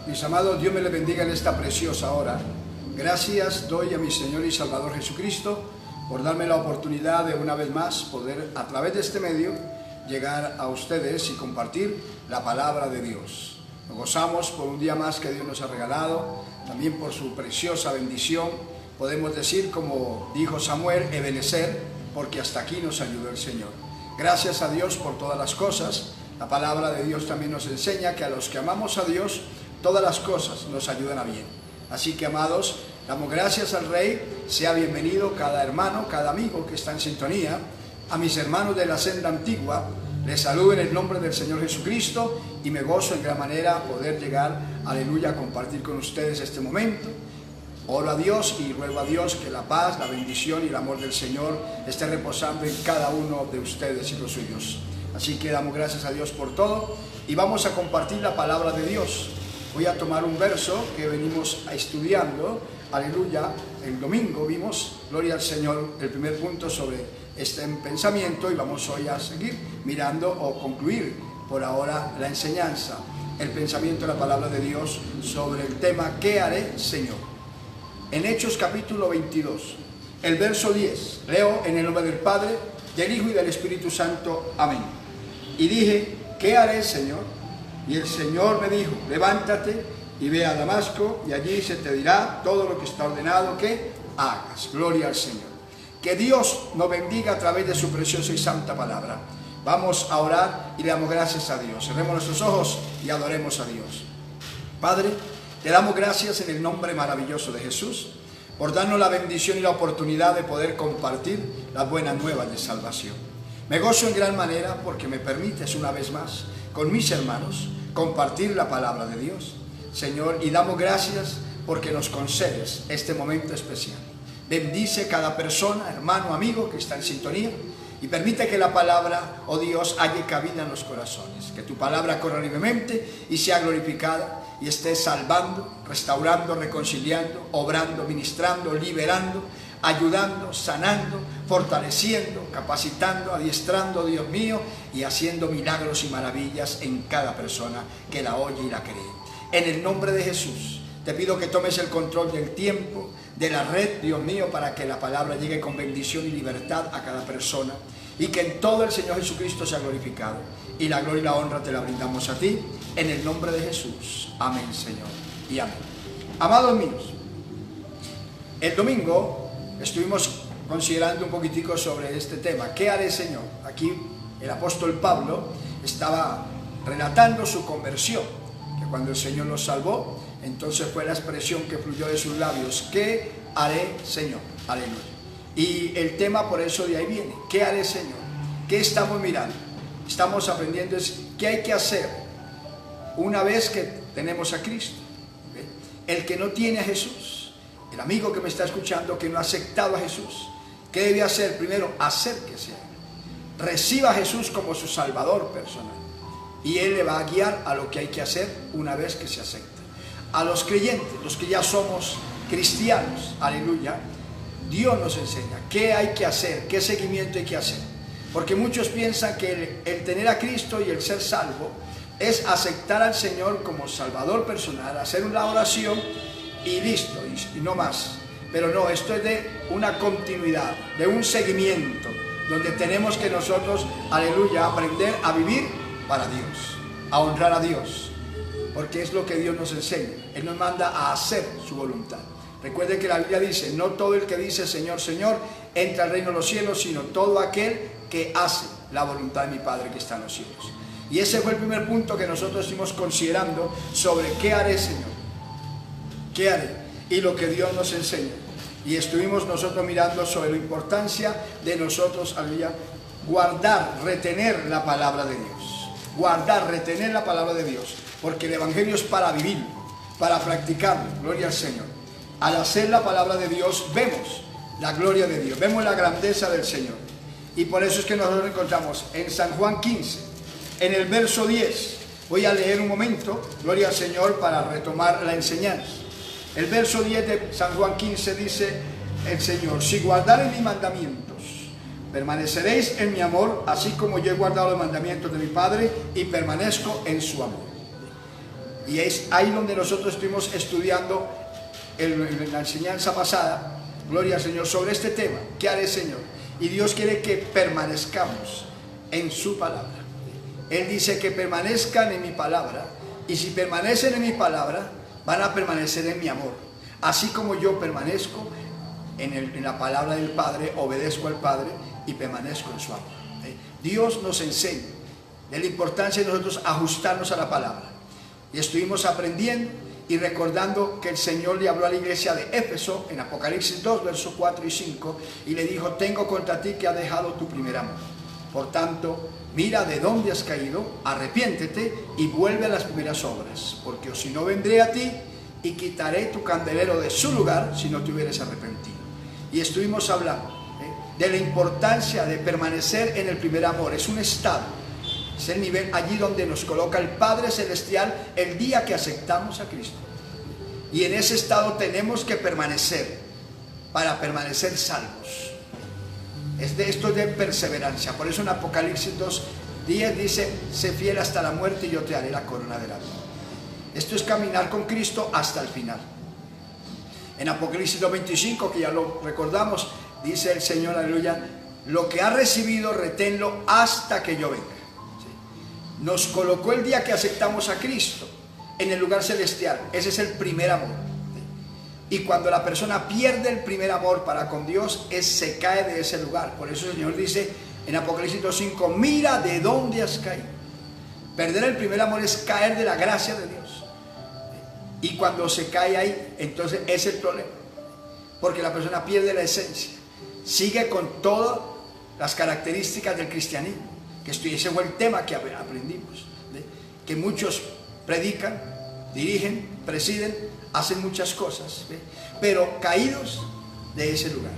Mis amados, Dios me les bendiga en esta preciosa hora. Gracias doy a mi Señor y Salvador Jesucristo por darme la oportunidad de una vez más poder a través de este medio llegar a ustedes y compartir la palabra de Dios. Nos gozamos por un día más que Dios nos ha regalado, también por su preciosa bendición. Podemos decir, como dijo Samuel, Ebenezer, porque hasta aquí nos ayudó el Señor. Gracias a Dios por todas las cosas. La palabra de Dios también nos enseña que a los que amamos a Dios, todas las cosas nos ayudan a bien. Así que, amados, damos gracias al Rey. Sea bienvenido cada hermano, cada amigo que está en sintonía. A mis hermanos de la senda antigua, les saludo en el nombre del Señor Jesucristo y me gozo en gran manera poder llegar, aleluya, a compartir con ustedes este momento. Oro a Dios y ruego a Dios que la paz, la bendición y el amor del Señor esté reposando en cada uno de ustedes y los suyos. Así que damos gracias a Dios por todo y vamos a compartir la palabra de Dios. Voy a tomar un verso que venimos estudiando, aleluya. El domingo vimos, gloria al Señor, el primer punto sobre este pensamiento y vamos hoy a seguir mirando o concluir por ahora la enseñanza, el pensamiento de la palabra de Dios sobre el tema ¿qué haré, Señor? En Hechos capítulo 22, el verso 10, leo en el nombre del Padre, del Hijo y del Espíritu Santo. Amén. Y dije, ¿qué haré, Señor? Y el Señor me dijo, levántate y ve a Damasco, y allí se te dirá todo lo que está ordenado que hagas. Gloria al Señor. Que Dios nos bendiga a través de su preciosa y santa palabra. Vamos a orar y le damos gracias a Dios. Cerremos nuestros ojos y adoremos a Dios. Padre, te damos gracias en el nombre maravilloso de Jesús, por darnos la bendición y la oportunidad de poder compartir las buenas nuevas de salvación. Me gozo en gran manera porque me permites una vez más, con mis hermanos, compartir la palabra de Dios, Señor, y damos gracias porque nos concedes este momento especial. Bendice cada persona, hermano, amigo que está en sintonía y permite que la palabra, oh Dios, halle cabida en los corazones. Que tu palabra corra libremente y sea glorificada y esté salvando, restaurando, reconciliando, obrando, ministrando, liberando, ayudando, sanando, fortaleciendo, capacitando, adiestrando, Dios mío, y haciendo milagros y maravillas en cada persona que la oye y la cree. En el nombre de Jesús, te pido que tomes el control del tiempo, de la red, Dios mío, para que la palabra llegue con bendición y libertad a cada persona y que en todo el Señor Jesucristo sea glorificado. Y la gloria y la honra te la brindamos a ti, en el nombre de Jesús. Amén, Señor, y amén. Amados míos, el domingo estuvimos considerando un poquitico sobre este tema. ¿Qué haré, Señor? Aquí el apóstol Pablo estaba relatando su conversión, que cuando el Señor los salvó, entonces fue la expresión que fluyó de sus labios. ¿Qué haré, Señor? Aleluya. Y el tema por eso de ahí viene. ¿Qué haré, Señor? ¿Qué estamos mirando? Estamos aprendiendo es qué hay que hacer una vez que tenemos a Cristo. ¿Okay? El que no tiene a Jesús, el amigo que me está escuchando que no ha aceptado a Jesús, ¿qué debe hacer? Primero, acérquese a Él. Reciba a Jesús como su Salvador personal. Y Él le va a guiar a lo que hay que hacer una vez que se acepta. A los creyentes, los que ya somos cristianos, aleluya, Dios nos enseña qué hay que hacer, qué seguimiento hay que hacer. Porque muchos piensan que el tener a Cristo y el ser salvo es aceptar al Señor como Salvador personal, hacer una oración y listo, y no más. Pero no, esto es de una continuidad, de un seguimiento, donde tenemos que nosotros, aleluya, aprender a vivir para Dios, a honrar a Dios, porque es lo que Dios nos enseña. Él nos manda a hacer su voluntad. Recuerde que la Biblia dice, no todo el que dice Señor, Señor, entra al reino de los cielos, sino todo aquel que hace la voluntad de mi Padre que está en los cielos. Y ese fue el primer punto que nosotros estuvimos considerando sobre qué haré, Señor. ¿Qué haré? Y lo que Dios nos enseña. Y estuvimos nosotros mirando sobre la importancia de nosotros, aleluya, guardar, retener la palabra de Dios. Guardar, retener la palabra de Dios. Porque el Evangelio es para vivir, para practicarlo. Gloria al Señor. Al hacer la palabra de Dios, vemos la gloria de Dios, vemos la grandeza del Señor. Y por eso es que nosotros encontramos en San Juan 15, en el verso 10. Voy a leer un momento, gloria al Señor, para retomar la enseñanza. El verso 10 de San Juan 15 dice el Señor, si guardareis mis mandamientos, permaneceréis en mi amor, así como yo he guardado los mandamientos de mi Padre y permanezco en su amor. Y es ahí donde nosotros estuvimos estudiando en la enseñanza pasada, gloria al Señor, sobre este tema. ¿Qué haré, Señor? Y Dios quiere que permanezcamos en su palabra. Él dice que permanezcan en mi palabra, y si permanecen en mi palabra, van a permanecer en mi amor. Así como yo permanezco en la palabra del Padre, obedezco al Padre y permanezco en su amor. Dios nos enseña de la importancia de nosotros ajustarnos a la palabra. Y estuvimos aprendiendo y recordando que el Señor le habló a la iglesia de Éfeso en Apocalipsis 2, versos 4 y 5, y le dijo: tengo contra ti que has dejado tu primer amor. Por tanto, mira de dónde has caído, arrepiéntete y vuelve a las primeras obras, porque o si no vendré a ti y quitaré tu candelero de su lugar si no te hubieras arrepentido. Y estuvimos hablando de la importancia de permanecer en el primer amor. Es un estado, es el nivel allí donde nos coloca el Padre Celestial el día que aceptamos a Cristo. Y en ese estado tenemos que permanecer para permanecer salvos. Esto es de perseverancia. Por eso en Apocalipsis 2:10 dice: sé fiel hasta la muerte y yo te haré la corona de la vida. Esto es caminar con Cristo hasta el final. En Apocalipsis 2:25, que ya lo recordamos, dice el Señor, aleluya: lo que ha recibido, reténlo hasta que yo venga. ¿Sí? Nos colocó el día que aceptamos a Cristo en el lugar celestial. Ese es el primer amor. Y cuando la persona pierde el primer amor para con Dios, se cae de ese lugar. Por eso el Señor dice en Apocalipsis 2:5: mira de dónde has caído. Perder el primer amor es caer de la gracia de Dios. Y cuando se cae ahí, entonces es el problema. Porque la persona pierde la esencia. Sigue con todas las características del cristianismo. Que ese fue el tema que aprendimos. Que muchos predican, dirigen, presiden, hacen muchas cosas, pero caídos de ese lugar,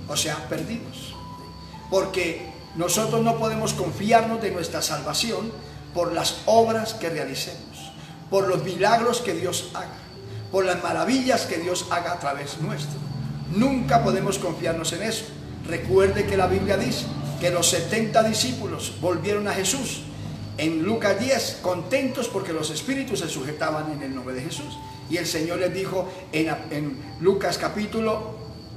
o sea, perdidos, porque nosotros no podemos confiarnos de nuestra salvación por las obras que realicemos, por los milagros que Dios haga, por las maravillas que Dios haga a través nuestro. Nunca podemos confiarnos en eso. Recuerde que la Biblia dice que los 70 discípulos volvieron a Jesús en Lucas 10, contentos porque los espíritus se sujetaban en el nombre de Jesús. Y el Señor les dijo en Lucas capítulo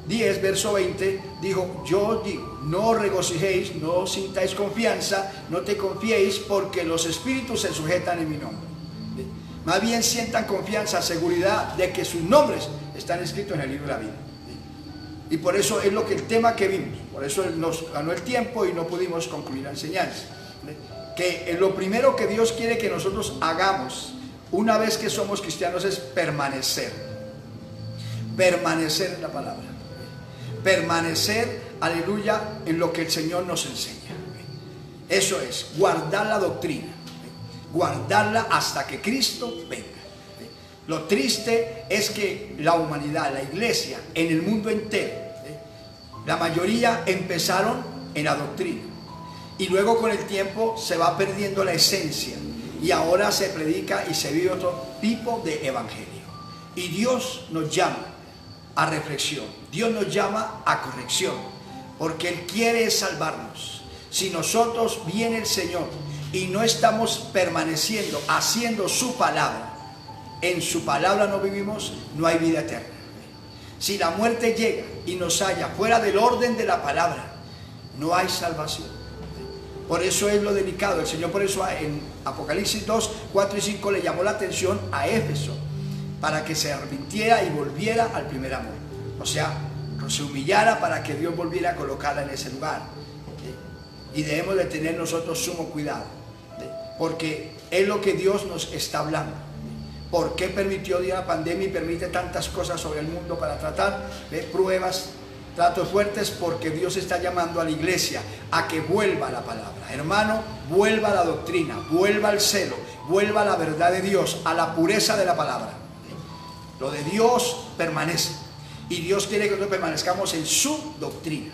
10, verso 20, dijo: yo os digo, no os regocijéis, no sintáis confianza, no te confiéis, porque los espíritus se sujetan en mi nombre. Más bien sientan confianza, seguridad de que sus nombres están escritos en el libro de la vida. Y por eso es lo que el tema que vimos. Por eso nos ganó el tiempo y no pudimos concluir la enseñanza. Que lo primero que Dios quiere que nosotros hagamos una vez que somos cristianos es permanecer. Permanecer en la palabra. Permanecer, aleluya, en lo que el Señor nos enseña. Eso es, guardar la doctrina. Guardarla hasta que Cristo venga. Lo triste es que la humanidad, la iglesia, en el mundo entero, la mayoría empezaron en la doctrina. Y luego con el tiempo se va perdiendo la esencia. Y ahora se predica y se vive otro tipo de evangelio. Y Dios nos llama a reflexión. Dios nos llama a corrección. Porque Él quiere salvarnos. Si nosotros viene el Señor y no estamos permaneciendo, haciendo su palabra, en su palabra no vivimos, no hay vida eterna. Si la muerte llega y nos halla fuera del orden de la palabra, no hay salvación. Por eso es lo delicado. El Señor por eso en Apocalipsis 2, 4 y 5 le llamó la atención a Éfeso, para que se arrepintiera y volviera al primer amor. O sea, se humillara para que Dios volviera a colocarla en ese lugar. Y debemos de tener nosotros sumo cuidado, porque es lo que Dios nos está hablando. ¿Por qué permitió Dios la pandemia y permite tantas cosas sobre el mundo para tratar de pruebas, tratos fuertes? Porque Dios está llamando a la iglesia a que vuelva a la palabra. Hermano, vuelva a la doctrina, vuelva al celo, vuelva a la verdad de Dios, a la pureza de la palabra. Lo de Dios permanece y Dios quiere que nosotros permanezcamos en su doctrina.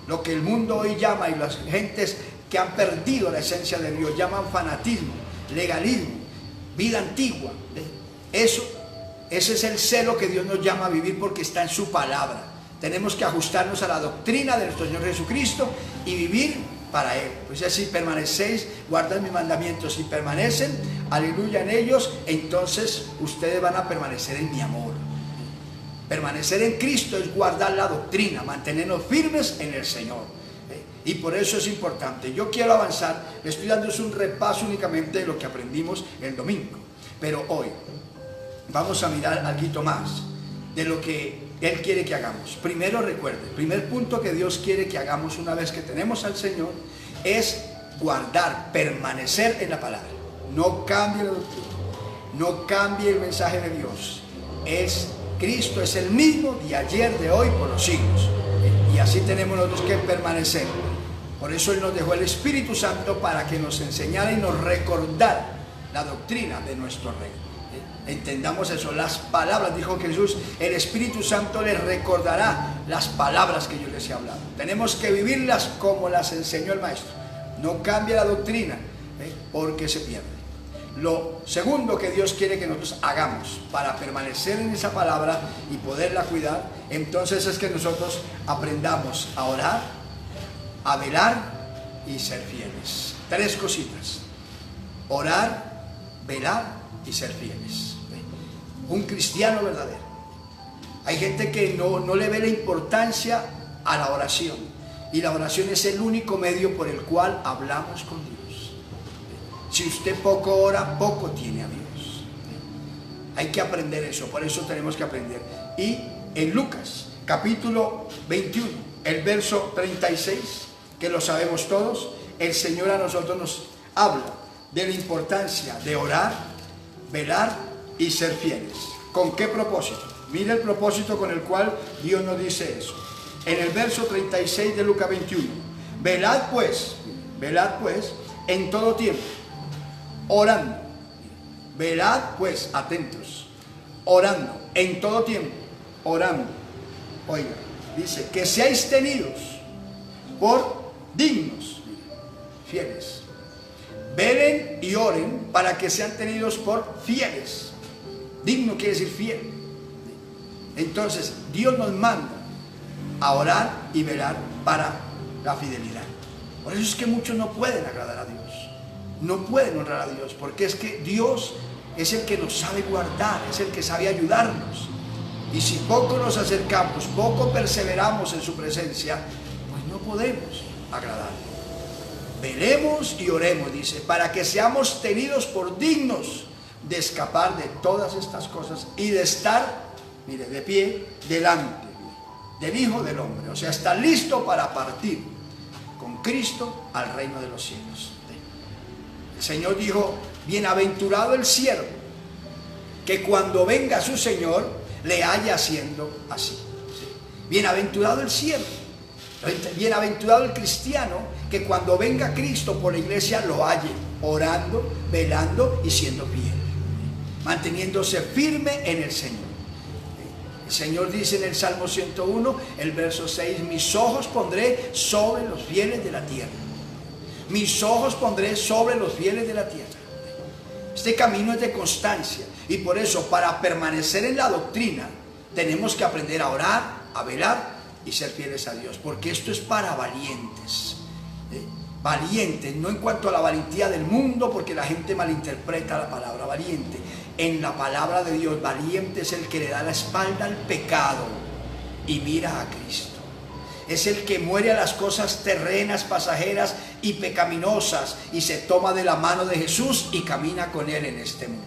Lo que el mundo hoy llama, y las gentes que han perdido la esencia de Dios, llaman fanatismo, legalismo, vida antigua. Ese es el celo que Dios nos llama a vivir, porque está en su palabra. Tenemos que ajustarnos a la doctrina de nuestro Señor Jesucristo y vivir para Él. Pues así permanecéis, guardad mis mandamientos y permanecen, aleluya, en ellos, entonces ustedes van a permanecer en mi amor. Permanecer en Cristo es guardar la doctrina, mantenernos firmes en el Señor. Y por eso es importante. Yo quiero avanzar, le estoy dando un repaso únicamente de lo que aprendimos el domingo. Pero hoy vamos a mirar algo más de lo que Él quiere que hagamos. Primero recuerde, el primer punto que Dios quiere que hagamos una vez que tenemos al Señor es guardar, permanecer en la palabra. No cambie la doctrina, no cambie el mensaje de Dios. Cristo es el mismo de ayer, de hoy, por los siglos. Y así tenemos nosotros que permanecer. Por eso Él nos dejó el Espíritu Santo para que nos enseñara y nos recordara la doctrina de nuestro Rey. Entendamos eso, las palabras, dijo Jesús, el Espíritu Santo les recordará las palabras que yo les he hablado. Tenemos que vivirlas como las enseñó el Maestro. No cambia la doctrina, porque se pierde. Lo segundo que Dios quiere que nosotros hagamos para permanecer en esa palabra y poderla cuidar, entonces es que nosotros aprendamos a orar, a velar y ser fieles. 3 cositas: orar, velar y ser fieles. Un cristiano verdadero. Hay gente que no le ve la importancia a la oración, y la oración es el único medio por el cual hablamos con Dios. Si usted poco ora, poco tiene a Dios. Hay que aprender eso, por eso tenemos que aprender. Y en Lucas, capítulo 21, el verso 36, que lo sabemos todos, el Señor a nosotros nos habla de la importancia de orar, velar y ser fieles. ¿Con qué propósito? Mira el propósito con el cual Dios nos dice eso. En el verso 36 de Lucas 21, velad pues, en todo tiempo, orando. Velad pues, atentos, orando, en todo tiempo, orando. Oiga, dice, que seáis tenidos por dignos, fieles. Velen y oren para que sean tenidos por fieles. Digno quiere decir fiel. Entonces, Dios nos manda a orar y velar para la fidelidad. Por eso es que muchos no pueden agradar a Dios. No pueden honrar a Dios, porque es que Dios es el que nos sabe guardar, es el que sabe ayudarnos. Y si poco nos acercamos, poco perseveramos en su presencia, pues no podemos agradarle. Velemos y oremos, dice, para que seamos tenidos por dignos de escapar de todas estas cosas y de estar, mire, de pie delante del Hijo del Hombre. O sea, está listo para partir con Cristo al reino de los cielos. El Señor dijo, bienaventurado el siervo, que cuando venga su Señor le haya haciendo así. Bienaventurado el siervo, bienaventurado el cristiano, que cuando venga Cristo por la iglesia lo halle orando, velando y siendo fiel, manteniéndose firme en el Señor. El Señor dice en el Salmo 101, el verso 6, mis ojos pondré sobre los fieles de la tierra. Mis ojos pondré sobre los fieles de la tierra. Este camino es de constancia, y por eso, para permanecer en la doctrina, tenemos que aprender a orar, a velar y ser fieles a Dios, porque esto es para valientes. Valientes, no en cuanto a la valentía del mundo, porque la gente malinterpreta la palabra valiente. En la palabra de Dios, valiente es el que le da la espalda al pecado y mira a Cristo. Es el que muere a las cosas terrenas, pasajeras y pecaminosas, y se toma de la mano de Jesús y camina con Él en este mundo.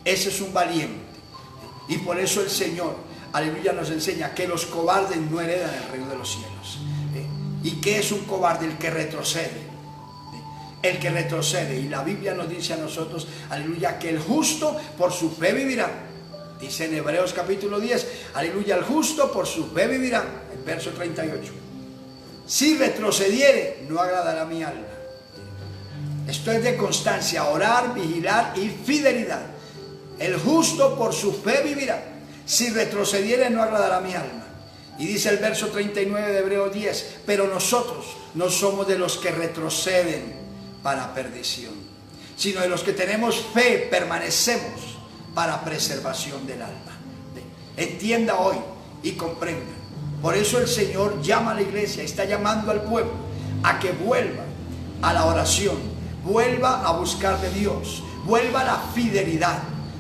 Ese es un valiente. Y por eso el Señor, aleluya, nos enseña que los cobardes no heredan el reino de los cielos. ¿Y qué es un cobarde? El que retrocede. El que retrocede. Y la Biblia nos dice a nosotros, aleluya, que el justo por su fe vivirá. Dice en Hebreos capítulo 10, aleluya, el justo por su fe vivirá. El verso 38. Si retrocediere, no agradará a mi alma. Esto es de constancia, orar, vigilar y fidelidad. El justo por su fe vivirá. Si retrocediere, no agradará a mi alma. Y dice el verso 39 de Hebreos 10, pero nosotros no somos de los que retroceden para perdición, sino de los que tenemos fe, permanecemos para preservación del alma. Entienda hoy y comprenda. Por eso el Señor llama a la iglesia, está llamando al pueblo a que vuelva a la oración, vuelva a buscar de Dios, vuelva a la fidelidad,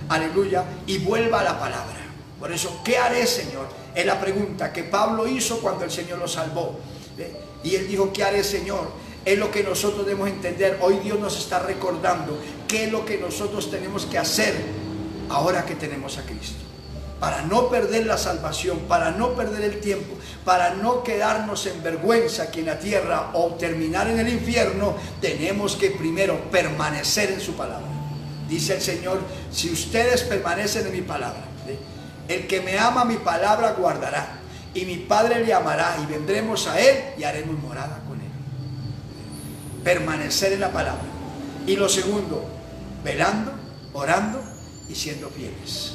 aleluya, y vuelva a la palabra. Por eso, ¿qué haré, Señor? Es la pregunta que Pablo hizo cuando el Señor lo salvó. Y él dijo, ¿qué haré, Señor? Es lo que nosotros debemos entender. Hoy Dios nos está recordando qué es lo que nosotros tenemos que hacer ahora que tenemos a Cristo. Para no perder la salvación, para no perder el tiempo, para no quedarnos en vergüenza aquí en la tierra o terminar en el infierno, tenemos que primero permanecer en su palabra. Dice el Señor, si ustedes permanecen en mi palabra, el que me ama mi palabra guardará, y mi Padre le amará, y vendremos a él y haremos morada con él. Permanecer en la palabra. Y lo segundo, velando, orando y siendo fieles.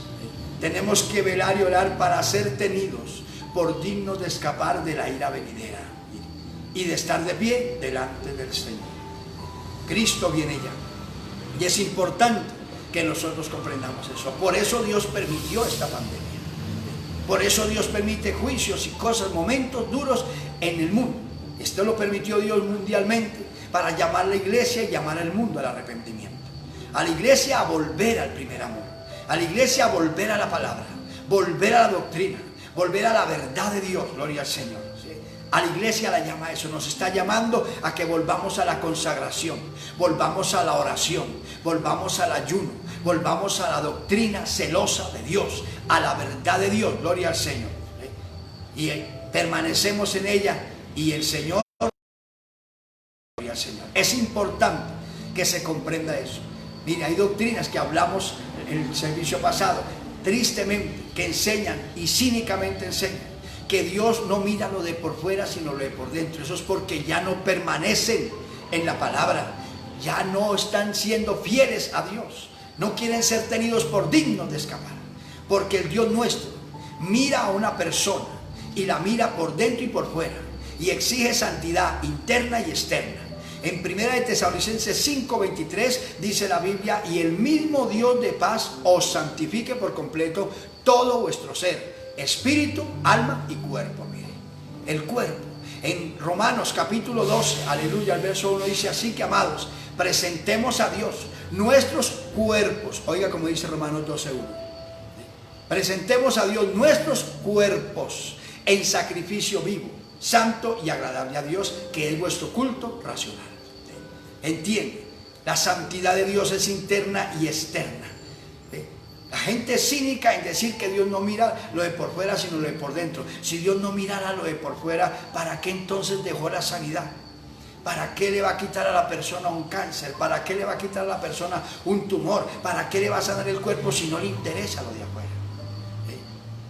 Tenemos que velar y orar para ser tenidos por dignos de escapar de la ira venidera y de estar de pie delante del Señor. Cristo viene ya, y es importante que nosotros comprendamos eso. Por eso Dios permitió esta pandemia. Por eso Dios permite juicios y cosas, momentos duros en el mundo. Esto lo permitió Dios mundialmente para llamar a la iglesia y llamar al mundo al arrepentimiento. A la iglesia a volver al primer amor. A la iglesia a volver a la palabra, volver a la doctrina, volver a la verdad de Dios, gloria al Señor. ¿Sí? A la iglesia la llama eso, nos está llamando a que volvamos a la consagración, volvamos a la oración, volvamos al ayuno, volvamos a la doctrina celosa de Dios, a la verdad de Dios, gloria al Señor. ¿Sí? Y permanecemos en ella y el Señor, gloria al Señor. Es importante que se comprenda eso. Mire, hay doctrinas que hablamos en el servicio pasado, tristemente, que enseñan y cínicamente enseñan que Dios no mira lo de por fuera, sino lo de por dentro. Eso es porque ya no permanecen en la palabra, ya no están siendo fieles a Dios, no quieren ser tenidos por dignos de escapar, porque el Dios nuestro mira a una persona y la mira por dentro y por fuera, y exige santidad interna y externa. En 1 de Tesalonicenses 5:23 dice la Biblia, y el mismo Dios de paz os santifique por completo todo vuestro ser, espíritu, alma y cuerpo. Mire, el cuerpo. En Romanos capítulo 12, aleluya, el verso 1 dice, así que amados, presentemos a Dios nuestros cuerpos. Oiga como dice Romanos 12:1. Presentemos a Dios nuestros cuerpos en sacrificio vivo, santo y agradable a Dios, que es vuestro culto racional. Entiende, la santidad de Dios es interna y externa. La gente es cínica en decir que Dios no mira lo de por fuera, sino lo de por dentro. Si Dios no mirara lo de por fuera, ¿para qué entonces dejó la sanidad? ¿Para qué le va a quitar a la persona un cáncer? ¿Para qué le va a quitar a la persona un tumor? ¿Para qué le va a sanar el cuerpo si no le interesa lo de afuera?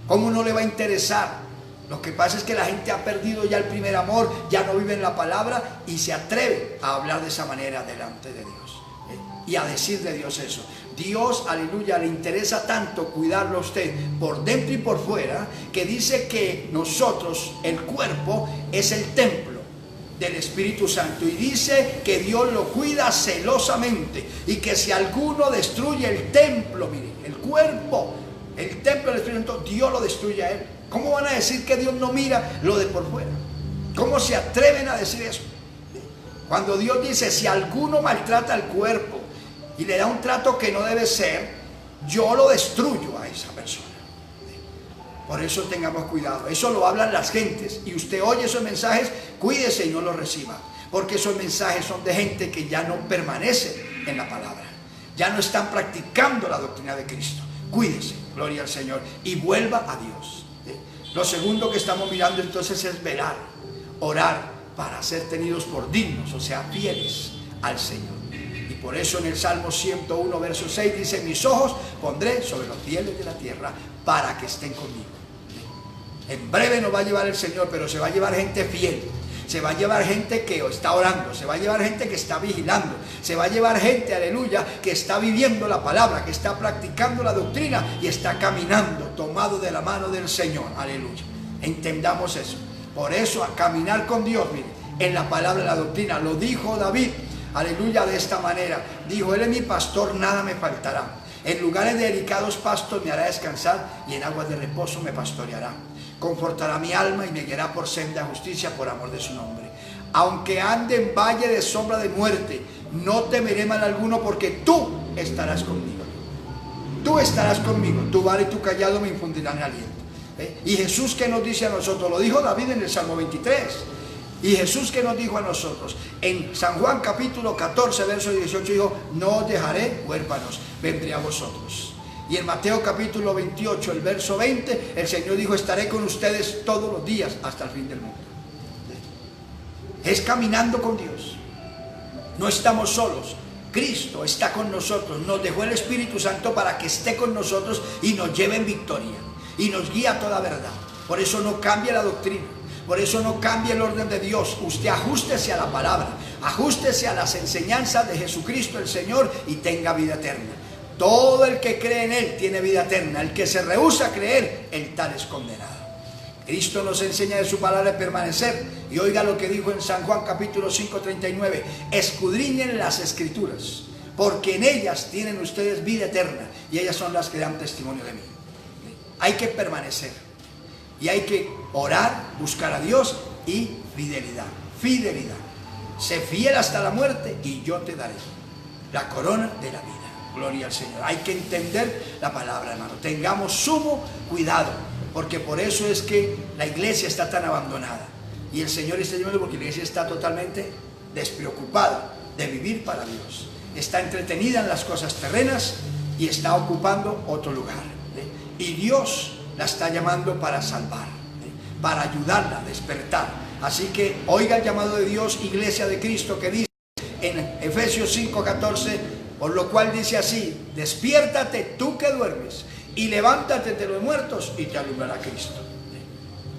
¿Cómo no le va a interesar? Lo que pasa es que la gente ha perdido ya el primer amor, ya no vive en la palabra y se atreve a hablar de esa manera delante de Dios y a decir de Dios eso. Dios, aleluya, le interesa tanto cuidarlo a usted por dentro y por fuera, que dice que nosotros, el cuerpo, es el templo del Espíritu Santo, y dice que Dios lo cuida celosamente, y que si alguno destruye el templo, mire, el cuerpo, el templo del Espíritu Santo, Dios lo destruye a él. ¿Cómo van a decir que Dios no mira lo de por fuera? ¿Cómo se atreven a decir eso? Cuando Dios dice, si alguno maltrata al cuerpo y le da un trato que no debe ser, yo lo destruyo a esa persona. Por eso tengamos cuidado. Eso lo hablan las gentes, y usted oye esos mensajes, cuídese y no los reciba, porque esos mensajes son de gente que ya no permanece en la palabra, ya no están practicando la doctrina de Cristo. Cuídese, gloria al Señor, y vuelva a Dios. Lo segundo que estamos mirando entonces es velar, orar para ser tenidos por dignos, o sea, fieles al Señor. Y por eso en el Salmo 101, verso 6 dice, mis ojos pondré sobre los fieles de la tierra para que estén conmigo. En breve nos va a llevar el Señor, pero se va a llevar gente fiel. Se va a llevar gente que está orando, se va a llevar gente que está vigilando, se va a llevar gente, aleluya, que está viviendo la palabra, que está practicando la doctrina y está caminando tomado de la mano del Señor, aleluya. Entendamos eso. Por eso, a caminar con Dios, mire, en la palabra de la doctrina, lo dijo David, aleluya, de esta manera. Dijo, Él es mi pastor, nada me faltará. En lugares de delicados pastos me hará descansar, y en aguas de reposo me pastoreará. Confortará mi alma y me guiará por senda de justicia por amor de su nombre. Aunque ande en valle de sombra de muerte, no temeré mal alguno porque tú estarás conmigo. Tú estarás conmigo, tu vara y tu callado me infundirán aliento. Y Jesús, ¿qué nos dice a nosotros? Lo dijo David en el Salmo 23. Y Jesús, ¿qué nos dijo a nosotros? En San Juan capítulo 14, verso 18 dijo, no os dejaré huérfanos, vendré a vosotros. Y en Mateo capítulo 28, el verso 20, el Señor dijo, estaré con ustedes todos los días hasta el fin del mundo. Es caminando con Dios. No estamos solos. Cristo está con nosotros. Nos dejó el Espíritu Santo para que esté con nosotros y nos lleve en victoria. Y nos guía a toda verdad. Por eso no cambia la doctrina. Por eso no cambia el orden de Dios. Usted ajústese a la palabra. Ajústese a las enseñanzas de Jesucristo el Señor y tenga vida eterna. Todo el que cree en Él tiene vida eterna. El que se rehúsa a creer, el tal es condenado. Cristo nos enseña de su palabra de permanecer. Y oiga lo que dijo en San Juan capítulo 5, 39. Escudriñen las Escrituras, porque en ellas tienen ustedes vida eterna. Y ellas son las que dan testimonio de mí. Hay que permanecer. Y hay que orar, buscar a Dios y fidelidad. Fidelidad. Sé fiel hasta la muerte y yo te daré la corona de la vida. Gloria al Señor. Hay que entender la palabra, hermano. Tengamos sumo cuidado, porque por eso es que la iglesia está tan abandonada. Y el Señor está llamando porque la iglesia está totalmente despreocupada de vivir para Dios. Está entretenida en las cosas terrenas y está ocupando otro lugar. Y Dios la está llamando para salvar, para ayudarla a despertar. Así que oiga el llamado de Dios, iglesia de Cristo, que dice en Efesios 5:14, por lo cual dice así, despiértate tú que duermes y levántate de los muertos y te alumbrará Cristo.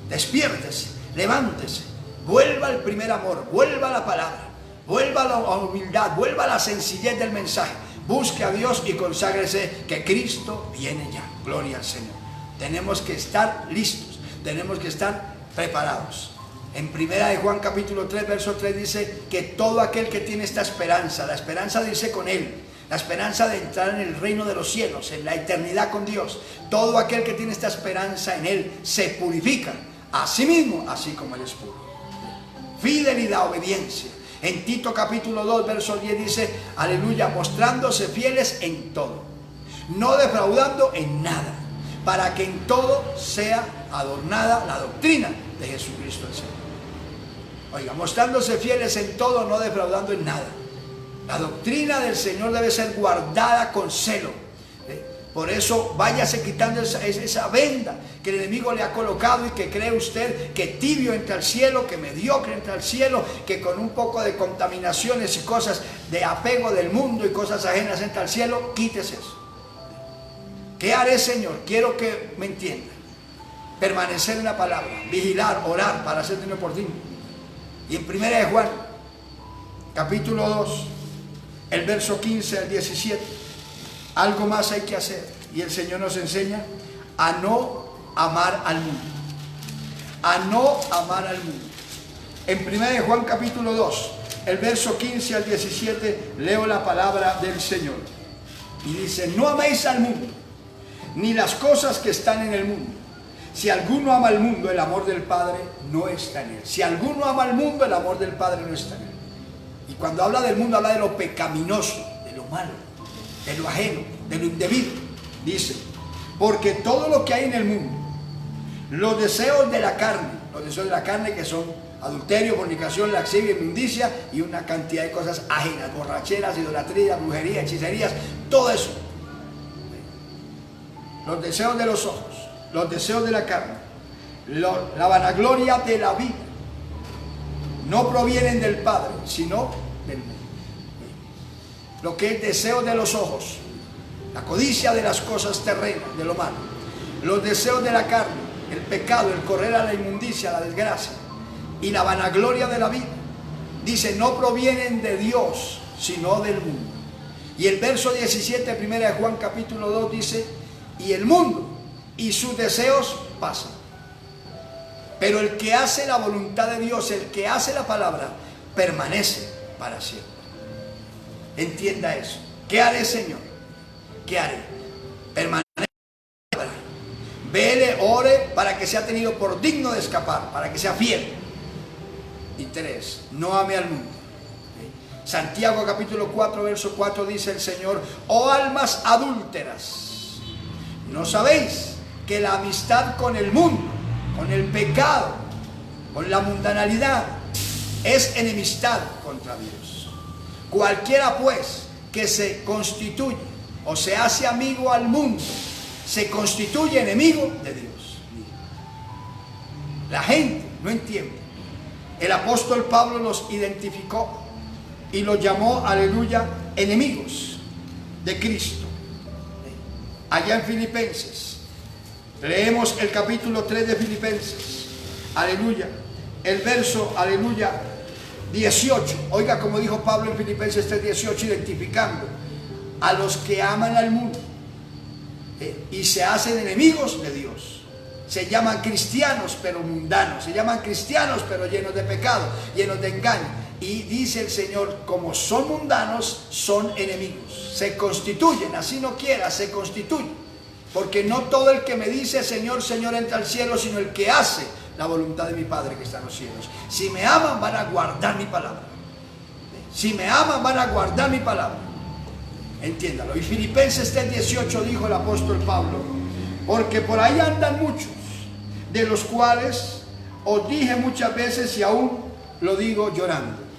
Despiértese, levántese, vuelva al primer amor, vuelva a la palabra, vuelva a la humildad, vuelva a la sencillez del mensaje, busque a Dios y conságrese que Cristo viene ya. Gloria al Señor. Tenemos que estar listos, tenemos que estar preparados. En primera de Juan capítulo 3, verso 3 dice que todo aquel que tiene esta esperanza, la esperanza de irse con Él, la esperanza de entrar en el reino de los cielos, en la eternidad con Dios, todo aquel que tiene esta esperanza en Él se purifica a sí mismo, así como Él es puro. Fidelidad, obediencia. En Tito capítulo 2, verso 10 dice, aleluya, mostrándose fieles en todo, no defraudando en nada, para que en todo sea adornada la doctrina de Jesucristo el Señor. Oiga, mostrándose fieles en todo, no defraudando en nada. La doctrina del Señor debe ser guardada con celo. Por eso váyase quitando esa venda que el enemigo le ha colocado y que cree usted que tibio entra al cielo, que mediocre entra al cielo, que con un poco de contaminaciones y cosas de apego del mundo y cosas ajenas entra al cielo. Quítese eso. ¿Qué haré, Señor? Quiero que me entienda. Permanecer en la palabra, vigilar, orar para ser digno por ti. Y en primera de Juan, capítulo 2, el verso 15 al 17, algo más hay que hacer. Y el Señor nos enseña a no amar al mundo. A no amar al mundo. En primera de Juan, capítulo 2, el verso 15 al 17, leo la palabra del Señor. Y dice, no améis al mundo, ni las cosas que están en el mundo. Si alguno ama al mundo, el amor del Padre no está en él. Si alguno ama al mundo, el amor del Padre no está en él. Y cuando habla del mundo, habla de lo pecaminoso, de lo malo, de lo ajeno, de lo indebido. Dice, porque todo lo que hay en el mundo, los deseos de la carne que son adulterio, fornicación, laxivia, inmundicia y una cantidad de cosas ajenas, borracheras, idolatría, brujería, hechicerías, todo eso. Los deseos de los ojos, los deseos de la carne, la vanagloria de la vida, no provienen del Padre, sino del mundo. Lo que es deseo de los ojos, la codicia de las cosas terrenas, de lo malo, los deseos de la carne, el pecado, el correr a la inmundicia, la desgracia y la vanagloria de la vida, dice, no provienen de Dios, sino del mundo. Y el verso 17, primera de Juan capítulo 2 dice, y el mundo y sus deseos pasan, pero el que hace la voluntad de Dios, el que hace la palabra, permanece para siempre. Entienda eso. ¿Qué haré, Señor? ¿Qué haré? Permanece en la palabra. Vele, ore para que sea tenido por digno de escapar, para que sea fiel. Y 3, no ame al mundo. Santiago capítulo 4, verso 4 dice el Señor: oh almas adúlteras, ¿no sabéis que la amistad con el mundo, con el pecado, con la mundanalidad, es enemistad contra Dios? Cualquiera pues que se constituye o se hace amigo al mundo, se constituye enemigo de Dios. La gente no entiende. El apóstol Pablo los identificó y los llamó, aleluya, enemigos de Cristo. Allá en Filipenses, leemos el capítulo 3 de Filipenses, aleluya, el verso, aleluya, 18. Oiga como dijo Pablo en Filipenses 3:18, identificando a los que aman al mundo y se hacen enemigos de Dios. Se llaman cristianos pero mundanos, se llaman cristianos pero llenos de pecado, llenos de engaño. Y dice el Señor, como son mundanos, son enemigos. Se constituyen, así no quiera, se constituyen. Porque no todo el que me dice Señor, Señor entra al cielo, sino el que hace la voluntad de mi Padre que está en los cielos. Si me aman, van a guardar mi palabra. Si me aman, van a guardar mi palabra. Entiéndalo. Y Filipenses 3:18 dijo el apóstol Pablo: porque por ahí andan muchos, de los cuales os dije muchas veces y aún lo digo llorando,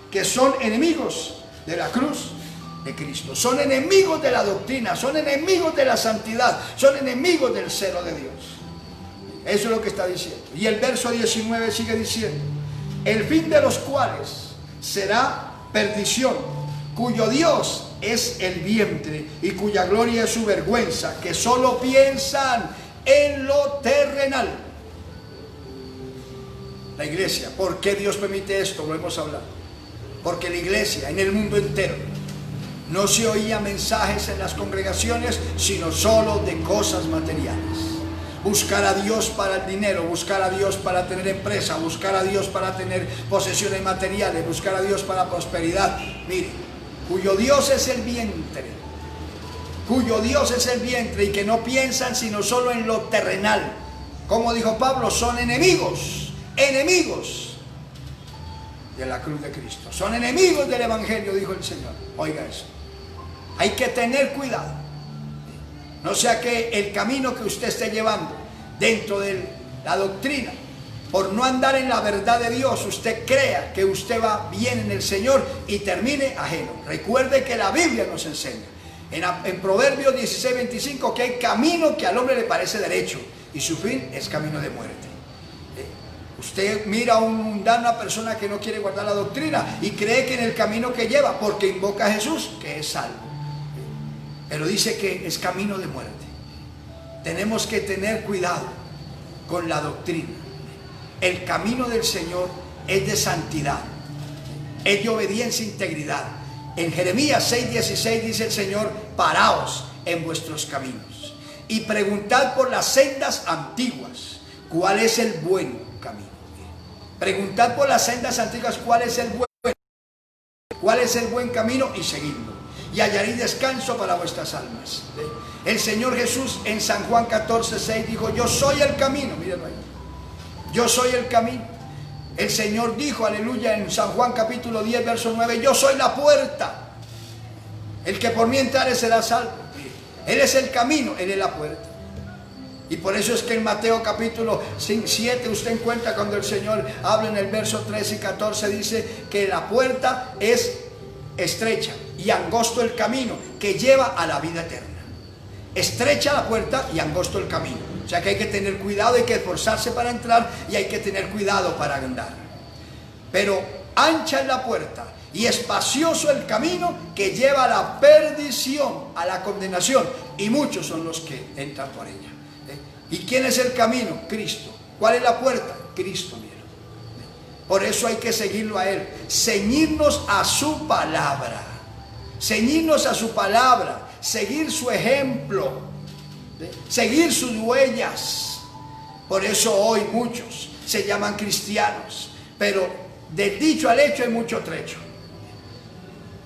que son enemigos de la cruz de Cristo, son enemigos de la doctrina, son enemigos de la santidad, son enemigos del celo de Dios. Eso es lo que está diciendo. Y el verso 19 sigue diciendo: el fin de los cuales será perdición, cuyo Dios es el vientre y cuya gloria es su vergüenza, que solo piensan en lo terrenal. La iglesia, ¿por qué Dios permite esto? Lo hemos hablado. Porque la iglesia en el mundo entero no se oía mensajes en las congregaciones, sino solo de cosas materiales. Buscar a Dios para el dinero, buscar a Dios para tener empresa, buscar a Dios para tener posesiones materiales, buscar a Dios para prosperidad. Mire, cuyo Dios es el vientre, cuyo Dios es el vientre, y que no piensan sino solo en lo terrenal. Como dijo Pablo, son enemigos, enemigos de la cruz de Cristo, son enemigos del evangelio, dijo el Señor. Oiga eso, hay que tener cuidado, no sea que el camino que usted esté llevando dentro de la doctrina, por no andar en la verdad de Dios, usted crea que usted va bien en el Señor y termine ajeno. Recuerde que la Biblia nos enseña en Proverbios 16:25 que hay camino que al hombre le parece derecho y su fin es camino de muerte. Usted mira a un mundano, una persona que no quiere guardar la doctrina y cree que en el camino que lleva, porque invoca a Jesús, que es salvo, pero dice que es camino de muerte. Tenemos que tener cuidado con la doctrina. El camino del Señor es de santidad, es de obediencia e integridad. En Jeremías 6:16 dice el Señor: paraos en vuestros caminos y preguntad por las sendas antiguas cuál es el buen camino. Preguntad por las sendas antiguas cuál es el buen camino y seguidlo, y hallaréis descanso para vuestras almas. El Señor Jesús en San Juan 14:6 dijo: yo soy el camino. Mírenlo ahí. Yo soy el camino. El Señor dijo, aleluya, en San Juan capítulo 10, verso 9: yo soy la puerta. El que por mí entrare será salvo. Él es el camino, Él es la puerta. Y por eso es que en Mateo capítulo 7 usted encuentra cuando el Señor habla en el verso 13 y 14, dice que la puerta es estrecha y angosto el camino que lleva a la vida eterna. Estrecha la puerta y angosto el camino. O sea que hay que tener cuidado, hay que esforzarse para entrar y hay que tener cuidado para andar. Pero ancha es la puerta y espacioso el camino que lleva a la perdición, a la condenación, y muchos son los que entran por ella. ¿Y quién es el camino? Cristo. ¿Cuál es la puerta? Cristo mismo. Por eso hay que seguirlo a Él, ceñirnos a su palabra, ceñirnos a su palabra, seguir su ejemplo, seguir sus huellas. Por eso hoy muchos se llaman cristianos, pero del dicho al hecho hay mucho trecho.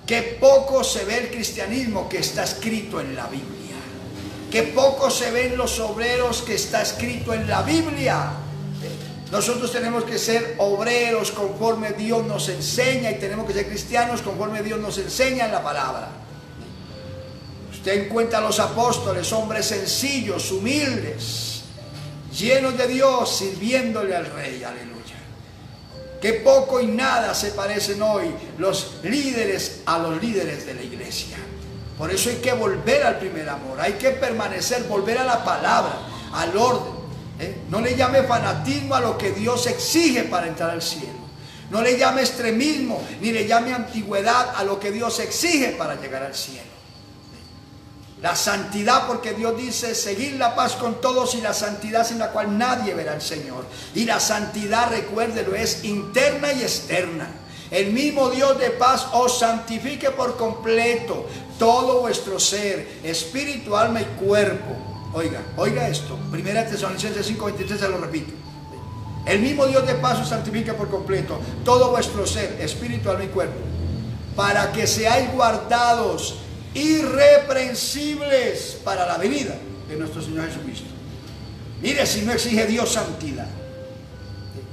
Qué poco se ve el cristianismo que está escrito en la Biblia. Qué poco se ven los obreros que está escrito en la Biblia. Nosotros tenemos que ser obreros conforme Dios nos enseña, y tenemos que ser cristianos conforme Dios nos enseña en la palabra. Usted encuentra a los apóstoles, hombres sencillos, humildes, llenos de Dios, sirviéndole al Rey. Aleluya. Que poco y nada se parecen hoy los líderes a los líderes de la iglesia. Por eso hay que volver al primer amor, hay que permanecer, volver a la palabra, al orden. No le llame fanatismo a lo que Dios exige para entrar al cielo. No le llame extremismo, ni le llame antigüedad a lo que Dios exige para llegar al cielo. La santidad, porque Dios dice, seguid la paz con todos, y la santidad sin la cual nadie verá al Señor. Y la santidad, recuérdelo, es interna y externa. El mismo Dios de paz os santifique por completo todo vuestro ser, espíritu, alma y cuerpo. Oiga esto, 1 Tesalonicenses 5:23, se lo repito. El mismo Dios de paz os santifique por completo todo vuestro ser, espíritu, alma y cuerpo, para que seáis guardados irreprensibles para la venida de nuestro Señor Jesucristo. Mire, si no exige Dios santidad,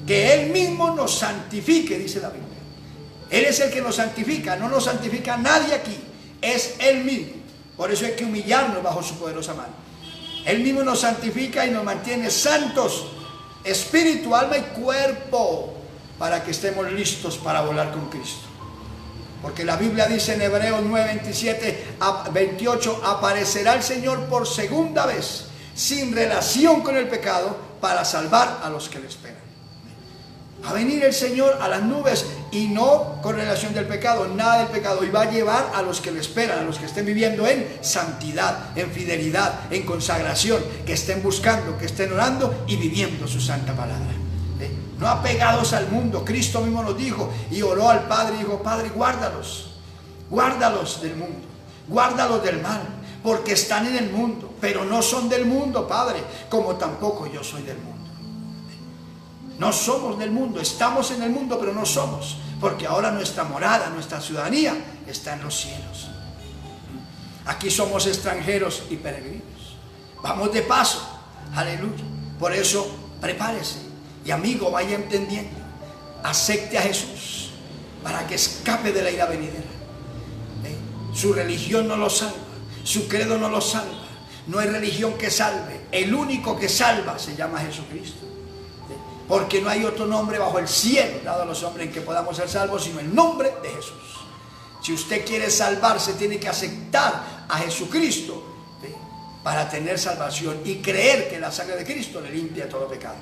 que Él mismo nos santifique, dice la Biblia. Él es el que nos santifica, no nos santifica nadie aquí, es Él mismo. Por eso hay que humillarnos bajo su poderosa mano. Él mismo nos santifica y nos mantiene santos, espíritu, alma y cuerpo, para que estemos listos para volar con Cristo. Porque la Biblia dice en Hebreos 9:27-28, aparecerá el Señor por segunda vez, sin relación con el pecado, para salvar a los que le esperan. Va a venir el Señor a las nubes, y no con relación del pecado, nada del pecado, y va a llevar a los que le esperan, a los que estén viviendo en santidad, en fidelidad, en consagración, que estén buscando, que estén orando y viviendo su santa palabra. No apegados al mundo. Cristo mismo nos dijo, y oró al Padre y dijo, Padre, guárdalos del mundo, guárdalos del mal, porque están en el mundo, pero no son del mundo, Padre, como tampoco yo soy del mundo. No somos del mundo, estamos en el mundo, pero no somos, porque ahora nuestra morada, nuestra ciudadanía está en los cielos. Aquí somos extranjeros y peregrinos, vamos de paso, aleluya. Por eso prepárese, y amigo, vaya entendiendo, acepte a Jesús para que escape de la ira venidera. Su religión no lo salva, su credo no lo salva, no hay religión que salve. El único que salva se llama Jesucristo, porque no hay otro nombre bajo el cielo dado a los hombres en que podamos ser salvos, sino el nombre de Jesús. Si usted quiere salvarse, tiene que aceptar a Jesucristo para tener salvación, y creer que la sangre de Cristo le limpia todo pecado.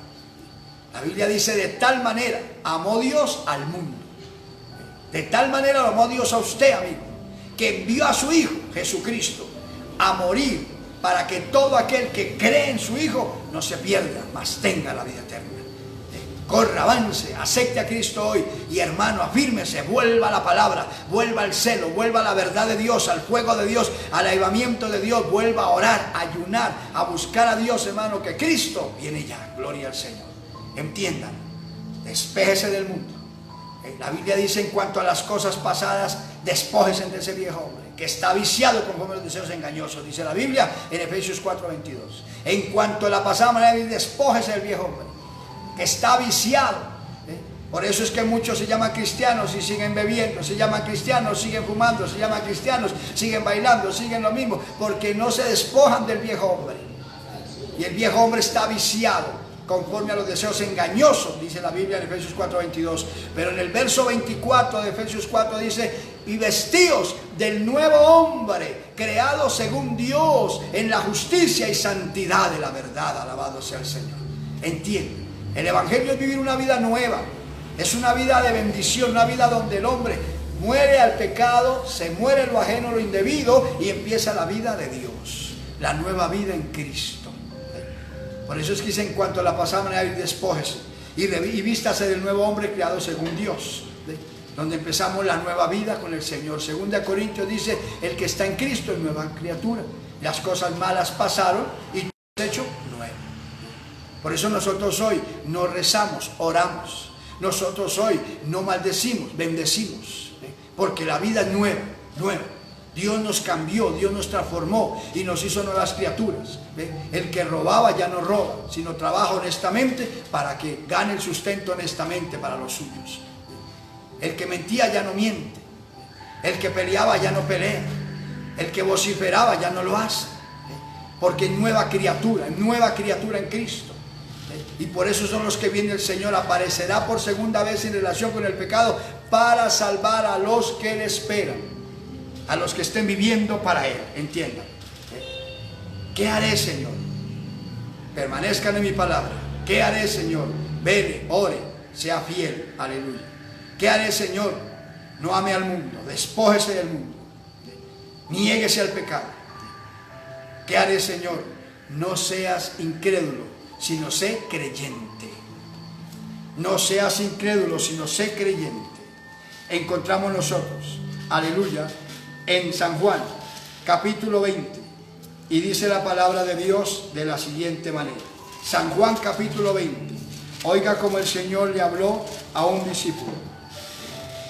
La Biblia dice, de tal manera amó Dios al mundo, de tal manera lo amó Dios a usted, amigo, que envió a su Hijo Jesucristo a morir, para que todo aquel que cree en su Hijo no se pierda, mas tenga la vida eterna. Corra, avance, acepte a Cristo hoy, y hermano, afírmese, vuelva a la palabra, vuelva al celo, vuelva a la verdad de Dios, al fuego de Dios, al avivamiento de Dios, vuelva a orar, a ayunar, a buscar a Dios, hermano, que Cristo viene ya. Gloria al Señor. Entiendan, despéjese del mundo. La Biblia dice, en cuanto a las cosas pasadas, despójese de ese viejo hombre, que está viciado conforme a los deseos engañosos, dice la Biblia en Efesios 4:22. En cuanto a la pasada manera, despójese del viejo hombre, que está viciado. Por eso es que muchos se llaman cristianos y siguen bebiendo, se llaman cristianos, siguen fumando, se llaman cristianos, siguen bailando, siguen lo mismo, porque no se despojan del viejo hombre. Y el viejo hombre está viciado conforme a los deseos engañosos, dice la Biblia en Efesios 4:22. Pero en el verso 24 de Efesios 4 dice, y vestíos del nuevo hombre, creado según Dios, en la justicia y santidad de la verdad. Alabado sea el Señor. Entiende, el Evangelio es vivir una vida nueva, es una vida de bendición, una vida donde el hombre muere al pecado, se muere lo ajeno, lo indebido, y empieza la vida de Dios, la nueva vida en Cristo. Por eso es que dice, en cuanto a la pasada manera, despójese y vístase del nuevo hombre creado según Dios, donde empezamos la nueva vida con el Señor. 2 Corintios dice, el que está en Cristo es nueva criatura, las cosas malas pasaron y todo es hecho nuevo. Por eso nosotros hoy no rezamos, oramos. Nosotros hoy no maldecimos, bendecimos, porque la vida es nueva, nueva. Dios nos cambió, Dios nos transformó y nos hizo nuevas criaturas. ¿Ve? El que robaba ya no roba, sino trabaja honestamente para que gane el sustento honestamente para los suyos. El que mentía ya no miente. El que peleaba ya no pelea. El que vociferaba ya no lo hace. Porque es nueva criatura en Cristo. Y por eso son los que viene el Señor. Aparecerá por segunda vez en relación con el pecado para salvar a los que le esperan. A los que estén viviendo para Él, entiendan. ¿Qué haré, Señor? Permanezcan en mi palabra. ¿Qué haré, Señor? Vele, ore, sea fiel. Aleluya. ¿Qué haré, Señor? No ame al mundo, despójese del mundo. Niéguese al pecado. ¿Qué haré, Señor? No seas incrédulo, sino sé creyente. No seas incrédulo, sino sé creyente. Encontramos nosotros, aleluya, en San Juan, capítulo 20, y dice la palabra de Dios de la siguiente manera. San Juan, capítulo 20. Oiga como el Señor le habló a un discípulo.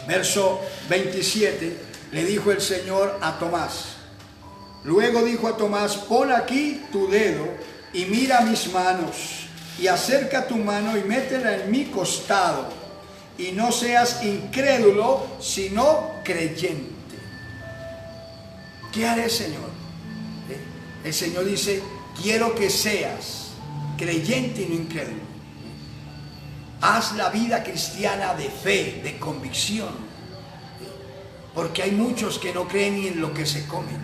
Verso 27, le dijo el Señor a Tomás. Luego dijo a Tomás, pon aquí tu dedo y mira mis manos, y acerca tu mano y métela en mi costado, y no seas incrédulo, sino creyente. ¿Qué haré, Señor? El Señor dice, quiero que seas creyente y no incrédulo. Haz la vida cristiana de fe, de convicción. Porque hay muchos que no creen ni en lo que se comen.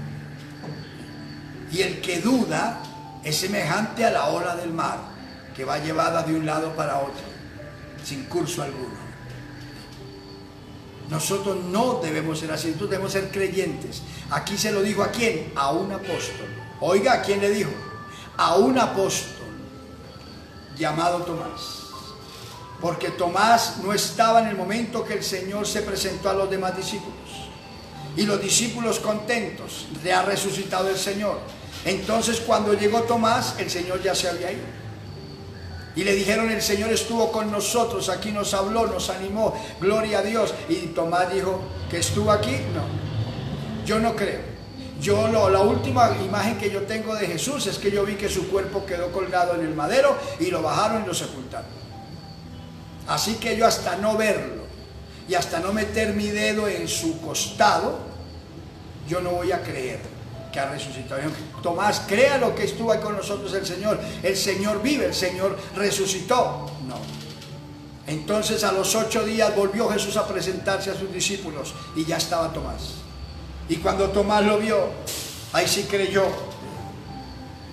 Y el que duda es semejante a la ola del mar, que va llevada de un lado para otro, sin curso alguno. Nosotros no debemos ser así, nosotros debemos ser creyentes. Aquí se lo dijo ¿a quién? A un apóstol. Oiga, ¿a quién le dijo? A un apóstol llamado Tomás. Porque Tomás no estaba en el momento que el Señor se presentó a los demás discípulos. Y los discípulos contentos, le ha resucitado el Señor. Entonces cuando llegó Tomás, el Señor ya se había ido. Y le dijeron, el Señor estuvo con nosotros, aquí nos habló, nos animó, gloria a Dios. Y Tomás dijo, ¿que estuvo aquí? No, yo no creo. La última imagen que yo tengo de Jesús es que yo vi que su cuerpo quedó colgado en el madero y lo bajaron y lo sepultaron. Así que yo hasta no verlo y hasta no meter mi dedo en su costado, yo no voy a creer que ha resucitado. Tomás, crea lo que estuvo ahí con nosotros el Señor vive, el Señor resucitó. No. Entonces a los 8 días volvió Jesús a presentarse a sus discípulos y ya estaba Tomás. Y cuando Tomás lo vio, ahí sí creyó.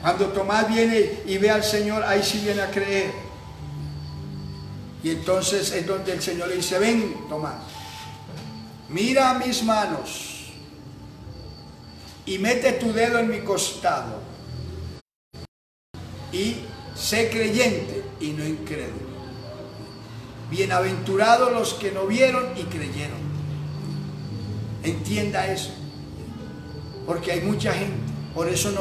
Cuando Tomás viene y ve al Señor, ahí sí viene a creer. Y entonces es donde el Señor le dice, ven Tomás, mira mis manos y mete tu dedo en mi costado y sé creyente y no incrédulo. Bienaventurados los que no vieron y creyeron. Entienda eso, porque hay mucha gente, por eso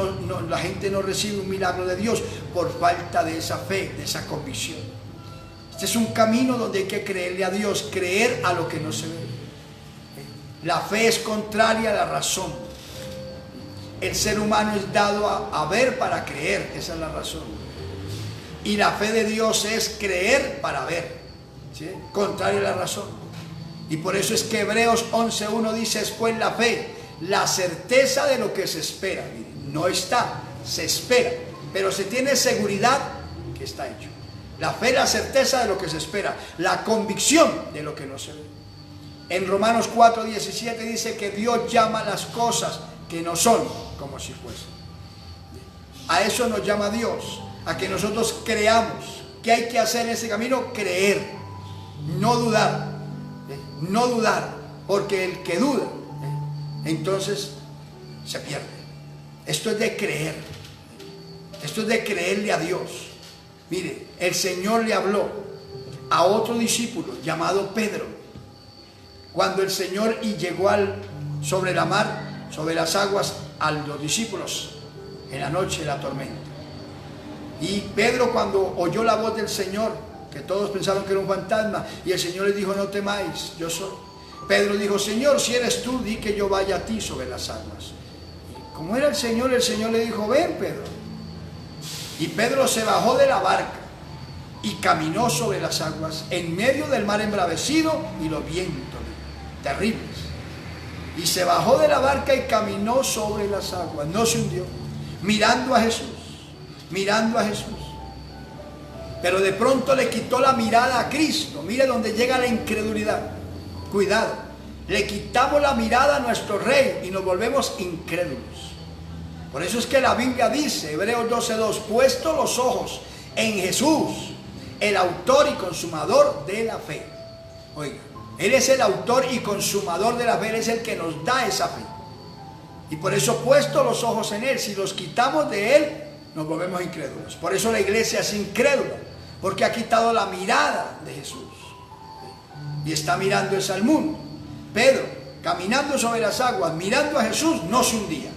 la gente no recibe un milagro de Dios, por falta de esa fe, de esa convicción. Este es un camino donde hay que creerle a Dios, creer a lo que no se ve. La fe es contraria a la razón. El ser humano es dado a ver para creer, esa es la razón. Y la fe de Dios es creer para ver, ¿sí? Contrario a la razón. Y por eso es que Hebreos 11:1 dice, es pues la fe, la certeza de lo que se espera. Miren, no está, se espera, pero se tiene seguridad que está hecho. La fe, la certeza de lo que se espera, la convicción de lo que no se ve. En Romanos 4:17 dice que Dios llama las cosas que no son como si fuesen. A eso nos llama Dios, a que nosotros creamos. ¿Qué hay que hacer en ese camino? Creer, no dudar, no dudar, porque el que duda, entonces se pierde. Esto es de creer, esto es de creerle a Dios. Mire, el Señor le habló a otro discípulo llamado Pedro, cuando el Señor llegó sobre la mar, sobre las aguas, a los discípulos en la noche de la tormenta. Y Pedro, cuando oyó la voz del Señor, que todos pensaron que era un fantasma, y el Señor les dijo, no temáis, yo soy. Pedro dijo, Señor, si eres tú, di que yo vaya a ti sobre las aguas. Y como era el Señor le dijo, ven, Pedro. Y Pedro se bajó de la barca y caminó sobre las aguas en medio del mar embravecido y los vientos terribles. Y se bajó de la barca y caminó sobre las aguas, no se hundió, mirando a Jesús, mirando a Jesús. Pero de pronto le quitó la mirada a Cristo. Mire donde llega la incredulidad. Cuidado, le quitamos la mirada a nuestro Rey y nos volvemos incrédulos. Por eso es que la Biblia dice, Hebreos 12:2, puesto los ojos en Jesús, el autor y consumador de la fe. Oiga, Él es el autor y consumador de la fe, Él es el que nos da esa fe. Y por eso, puesto los ojos en Él, si los quitamos de Él, nos volvemos incrédulos. Por eso la iglesia es incrédula, porque ha quitado la mirada de Jesús y está mirando al mundo. Pedro, caminando sobre las aguas, mirando a Jesús, no se hundía.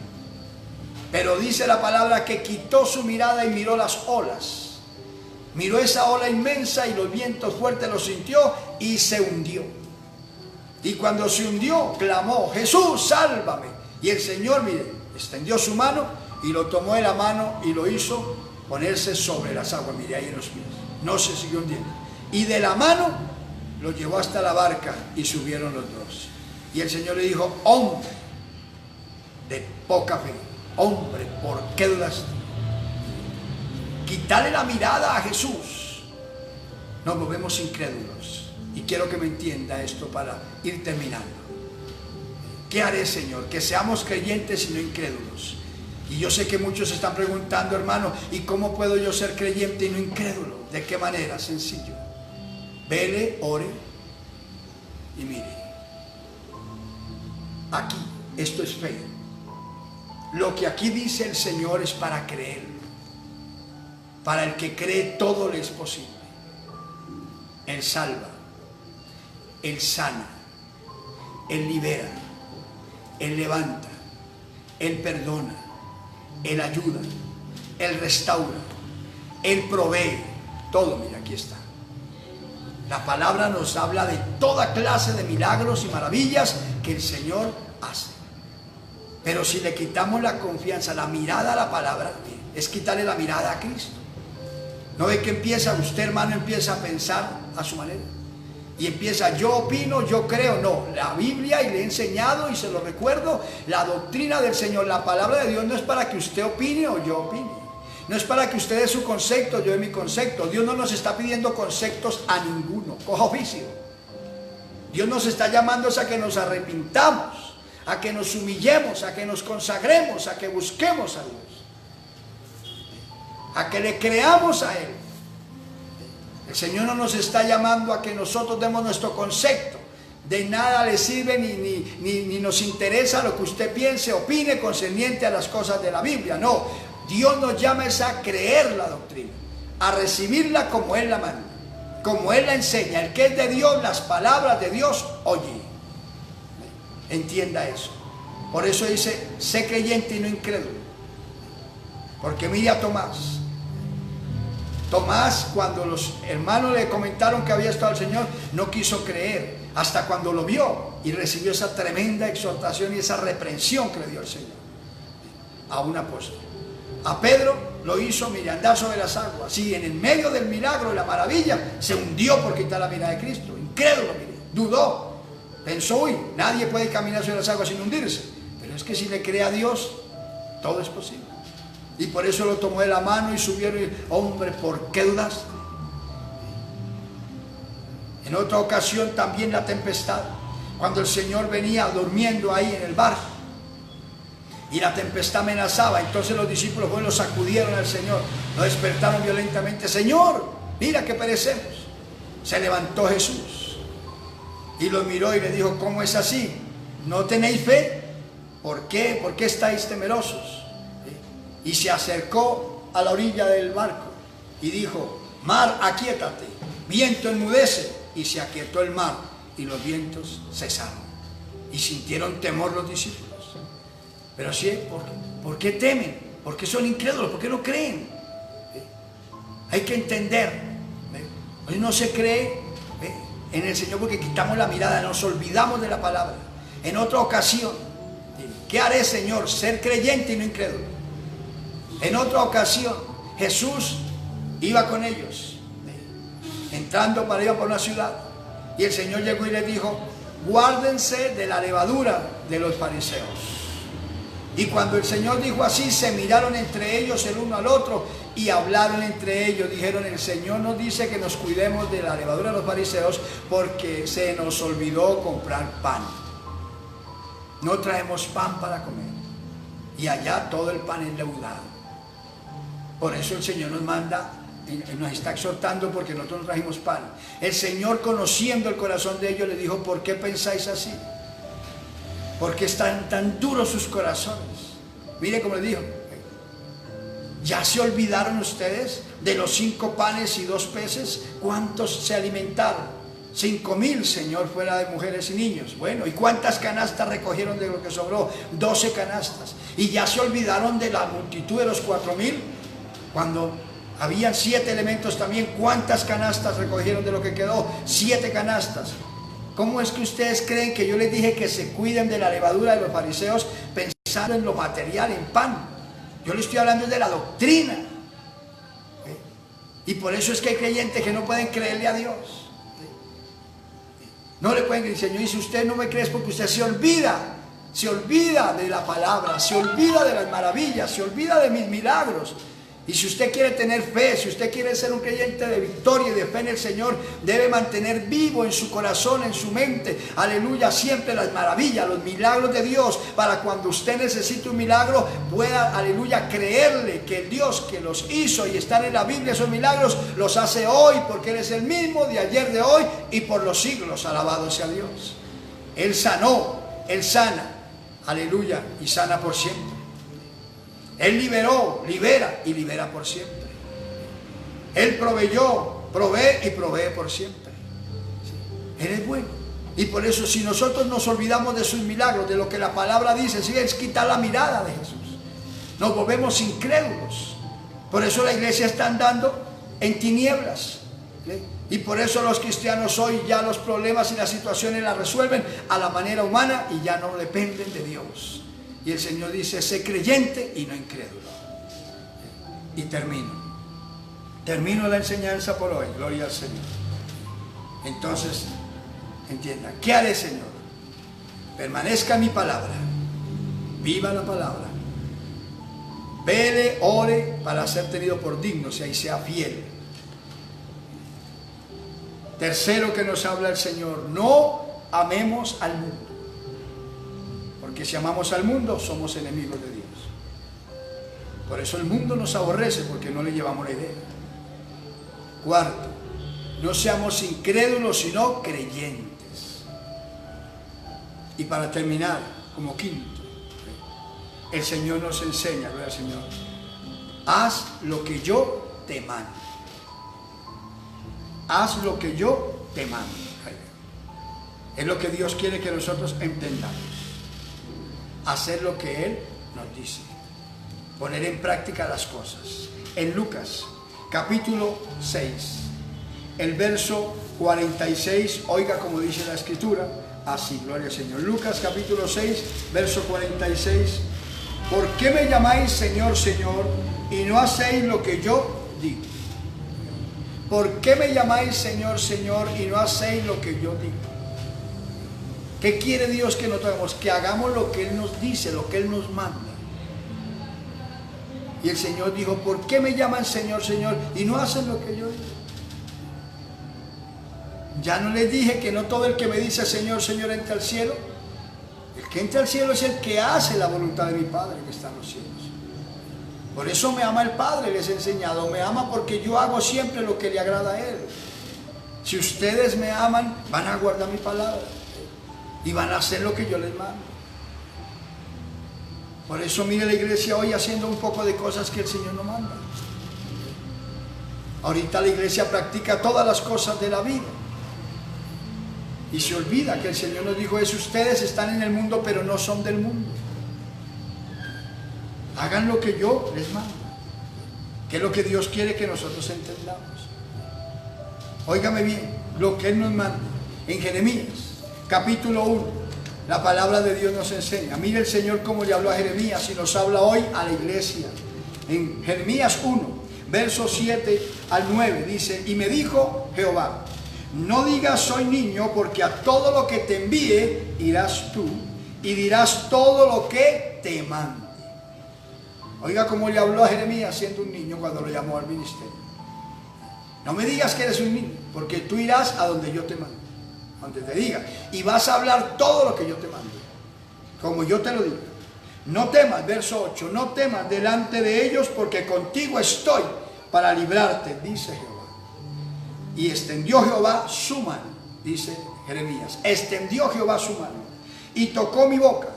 Pero dice la palabra que quitó su mirada y miró las olas. Miró esa ola inmensa y los vientos fuertes los sintió y se hundió. Y cuando se hundió, clamó, Jesús, sálvame. Y el Señor, mire, extendió su mano y lo tomó de la mano y lo hizo ponerse sobre las aguas. Mire ahí en los pies. No se siguió hundiendo. Y de la mano lo llevó hasta la barca y subieron los dos. Y el Señor le dijo, hombre de poca fe, hombre, ¿por qué dudaste? Quitarle la mirada a Jesús, nos volvemos incrédulos. Y quiero que me entienda esto para ir terminando. ¿Qué haré, Señor? Que seamos creyentes y no incrédulos. Y yo sé que muchos se están preguntando, hermano, ¿y cómo puedo yo ser creyente y no incrédulo? ¿De qué manera? Sencillo. Vele, ore y mire. Aquí, esto es fe. Lo que aquí dice el Señor es para creer. Para el que cree todo le es posible. Él salva, Él sana, Él libera, Él levanta, Él perdona, Él ayuda, Él restaura, Él provee. Todo, mira, aquí está. La palabra nos habla de toda clase de milagros y maravillas que el Señor hace. Pero si le quitamos la confianza, la mirada a la palabra, es quitarle la mirada a Cristo. ¿No ve que empieza usted, hermano, empieza a pensar a su manera? Y empieza, yo opino, yo creo. No, la Biblia, y le he enseñado y se lo recuerdo, la doctrina del Señor, la palabra de Dios no es para que usted opine o yo opine. No es para que usted dé su concepto, yo dé mi concepto. Dios no nos está pidiendo conceptos a ninguno. Coja oficio. Dios nos está llamando a que nos arrepintamos, a que nos humillemos, a que nos consagremos, a que busquemos a Dios, a que le creamos a Él. El Señor no nos está llamando a que nosotros demos nuestro concepto. De nada le sirve ni nos interesa lo que usted piense, opine concerniente a las cosas de la Biblia. No. Dios nos llama a creer la doctrina, a recibirla como Él la manda, como Él la enseña. El que es de Dios, las palabras de Dios oye. Entienda eso. Por eso dice, sé creyente y no incrédulo. Porque mire a Tomás. Tomás, cuando los hermanos le comentaron que había estado el Señor, no quiso creer, hasta cuando lo vio y recibió esa tremenda exhortación y esa reprensión que le dio el Señor a un apóstol. A Pedro lo hizo, mire, andar sobre las aguas. Y en el medio del milagro y la maravilla, se hundió por quitar la mirada de Cristo. Incrédulo, mire, dudó. Pensó, uy, nadie puede caminar sobre las aguas sin hundirse. Pero es que si le cree a Dios, todo es posible. Y por eso lo tomó de la mano y subieron y, hombre, ¿por qué dudaste? En otra ocasión también la tempestad. Cuando el Señor venía durmiendo ahí en el barco. Y la tempestad amenazaba. Entonces los discípulos lo sacudieron al Señor, lo despertaron violentamente. Señor, mira que perecemos. Se levantó Jesús y lo miró y le dijo, ¿cómo es así? ¿No tenéis fe? ¿Por qué? ¿Por qué estáis temerosos? Y se acercó a la orilla del barco y dijo, mar, aquíétate, viento, enmudece. Y se aquietó el mar y los vientos cesaron. Y sintieron temor los discípulos. Pero sí, ¿por qué temen? ¿Por qué son incrédulos? ¿Por qué no creen? Hay que entender. Hoy no se cree. en el Señor porque quitamos la mirada, nos olvidamos de la palabra. En otra ocasión, ¿qué haré, Señor? Ser creyente y no incrédulo. En otra ocasión, Jesús iba con ellos, entrando para ir por una ciudad, y el Señor llegó y les dijo: guárdense de la levadura de los fariseos. Y cuando el Señor dijo así, se miraron entre ellos el uno al otro y hablaron entre ellos. Dijeron: el Señor nos dice que nos cuidemos de la levadura de los fariseos porque se nos olvidó comprar pan. No traemos pan para comer, y allá todo el pan es leudado. Por eso el Señor nos manda, nos está exhortando, porque nosotros no trajimos pan. El Señor, conociendo el corazón de ellos, les dijo: ¿por qué pensáis así? ¿Por qué están tan duros sus corazones? Mire cómo les dijo: ¿ya se olvidaron ustedes de los 5 panes y 2 peces? ¿Cuántos se alimentaron? 5,000, Señor, fuera de mujeres y niños. Bueno, ¿y cuántas canastas recogieron de lo que sobró? 12 canastas. ¿Y ya se olvidaron de la multitud de los 4,000? Cuando habían 7 elementos también, ¿cuántas canastas recogieron de lo que quedó? 7 canastas. ¿Cómo es que ustedes creen que yo les dije que se cuiden de la levadura de los fariseos pensando en lo material, en pan? Yo les estoy hablando de la doctrina. Y por eso es que hay creyentes que no pueden creerle a Dios. No le pueden creer. El Señor dice: usted no me cree porque usted se olvida de la palabra, se olvida de las maravillas, se olvida de mis milagros. Y si usted quiere tener fe, si usted quiere ser un creyente de victoria y de fe en el Señor, debe mantener vivo en su corazón, en su mente, aleluya, siempre las maravillas, los milagros de Dios, para cuando usted necesite un milagro, pueda, aleluya, creerle que el Dios que los hizo y están en la Biblia, esos milagros, los hace hoy, porque Él es el mismo de ayer, de hoy y por los siglos. Alabado sea Dios. Él sanó, Él sana, aleluya, y sana por siempre. Él liberó, libera y libera por siempre. Él proveyó, provee y provee por siempre. Él es bueno. Y por eso, si nosotros nos olvidamos de sus milagros, de lo que la palabra dice, sí, es quitar la mirada de Jesús. Nos volvemos incrédulos. Por eso la iglesia está andando en tinieblas. ¿Sí? Y por eso los cristianos hoy ya los problemas y las situaciones las resuelven a la manera humana y ya no dependen de Dios. Y el Señor dice: sé creyente y no incrédulo. Y termino la enseñanza por hoy. Gloria al Señor. Entonces, entienda: ¿qué haré, Señor? Permanezca mi palabra, viva la palabra, vele, ore para ser tenido por digno, y sea fiel. Tercero que nos habla el Señor: no amemos al mundo, porque si amamos al mundo, somos enemigos de Dios. Por eso el mundo nos aborrece, porque no le llevamos la idea. Cuarto, no seamos incrédulos, sino creyentes. Y para terminar, como quinto, el Señor nos enseña, gloria al Señor: haz lo que yo te mando. Haz lo que yo te mando. Es lo que Dios quiere que nosotros entendamos. Hacer lo que Él nos dice, poner en práctica las cosas. En Lucas capítulo 6, el verso 46, oiga como dice la escritura, así, gloria al Señor. Lucas capítulo 6, verso 46: ¿por qué me llamáis Señor, Señor, y no hacéis lo que yo digo? ¿Por qué me llamáis Señor, Señor, y no hacéis lo que yo digo? ¿Qué quiere Dios que nosotros hagamos? Que hagamos lo que Él nos dice, lo que Él nos manda. Y el Señor dijo: ¿por qué me llaman Señor, Señor, y no hacen lo que yo digo? Ya no les dije que no todo el que me dice Señor, Señor entra al cielo. El que entra al cielo es el que hace la voluntad de mi Padre que está en los cielos. Por eso me ama el Padre, les he enseñado. Me ama porque yo hago siempre lo que le agrada a Él. Si ustedes me aman, van a guardar mi palabra y van a hacer lo que yo les mando. Por eso mire la iglesia hoy haciendo un poco de cosas que el Señor no manda. Ahorita la iglesia practica todas las cosas de la vida y se olvida que el Señor nos dijo eso: ustedes están en el mundo pero no son del mundo. Hagan lo que yo les mando, que es lo que Dios quiere que nosotros entendamos. Óigame bien, lo que Él nos manda. En Jeremías, capítulo 1, la palabra de Dios nos enseña. Mire el Señor cómo le habló a Jeremías y nos habla hoy a la iglesia. En Jeremías 1, versos 7 al 9, dice: y me dijo Jehová, no digas soy niño, porque a todo lo que te envíe irás tú, y dirás todo lo que te mande. Oiga cómo le habló a Jeremías siendo un niño cuando lo llamó al ministerio. No me digas que eres un niño, porque tú irás a donde yo te mando, donde te diga, y vas a hablar todo lo que yo te mando, como yo te lo diga. No temas, verso 8, no temas delante de ellos, porque contigo estoy para librarte, dice Jehová. Y extendió Jehová su mano, dice Jeremías, extendió Jehová su mano y tocó mi boca,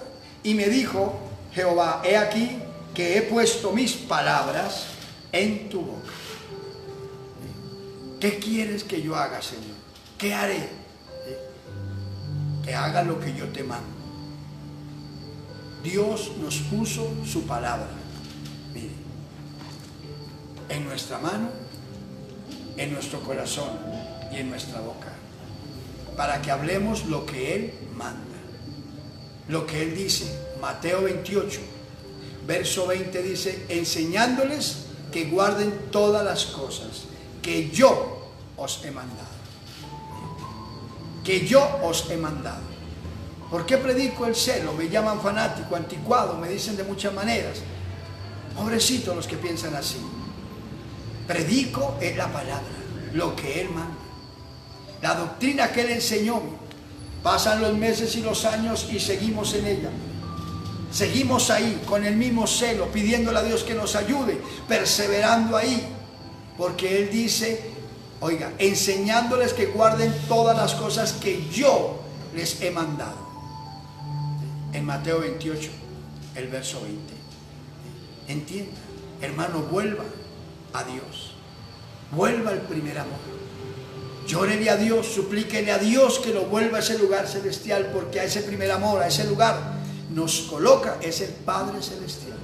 y me dijo Jehová, he aquí que he puesto mis palabras en tu boca. ¿Qué quieres que yo haga, Señor? ¿Qué haré? Que haga lo que yo te mando. Dios nos puso su palabra, mire, en nuestra mano, en nuestro corazón y en nuestra boca, para que hablemos lo que Él manda, lo que Él dice. Mateo 28, verso 20 dice: enseñándoles que guarden todas las cosas que yo os he mandado. Que yo os he mandado. ¿Por qué predico el celo? Me llaman fanático, anticuado, me dicen de muchas maneras. Pobrecitos los que piensan así. Predico es la palabra, lo que Él manda. La doctrina que Él enseñó. Pasan los meses y los años y seguimos en ella. Seguimos ahí con el mismo celo, pidiéndole a Dios que nos ayude, perseverando ahí. Porque Él dice, oiga, enseñándoles que guarden todas las cosas que yo les he mandado. En Mateo 28, el verso 20. Entienda, hermano, vuelva a Dios. Vuelva al primer amor. Llórele a Dios, suplíquele a Dios que lo vuelva a ese lugar celestial, porque a ese primer amor, a ese lugar, nos coloca, es el Padre Celestial.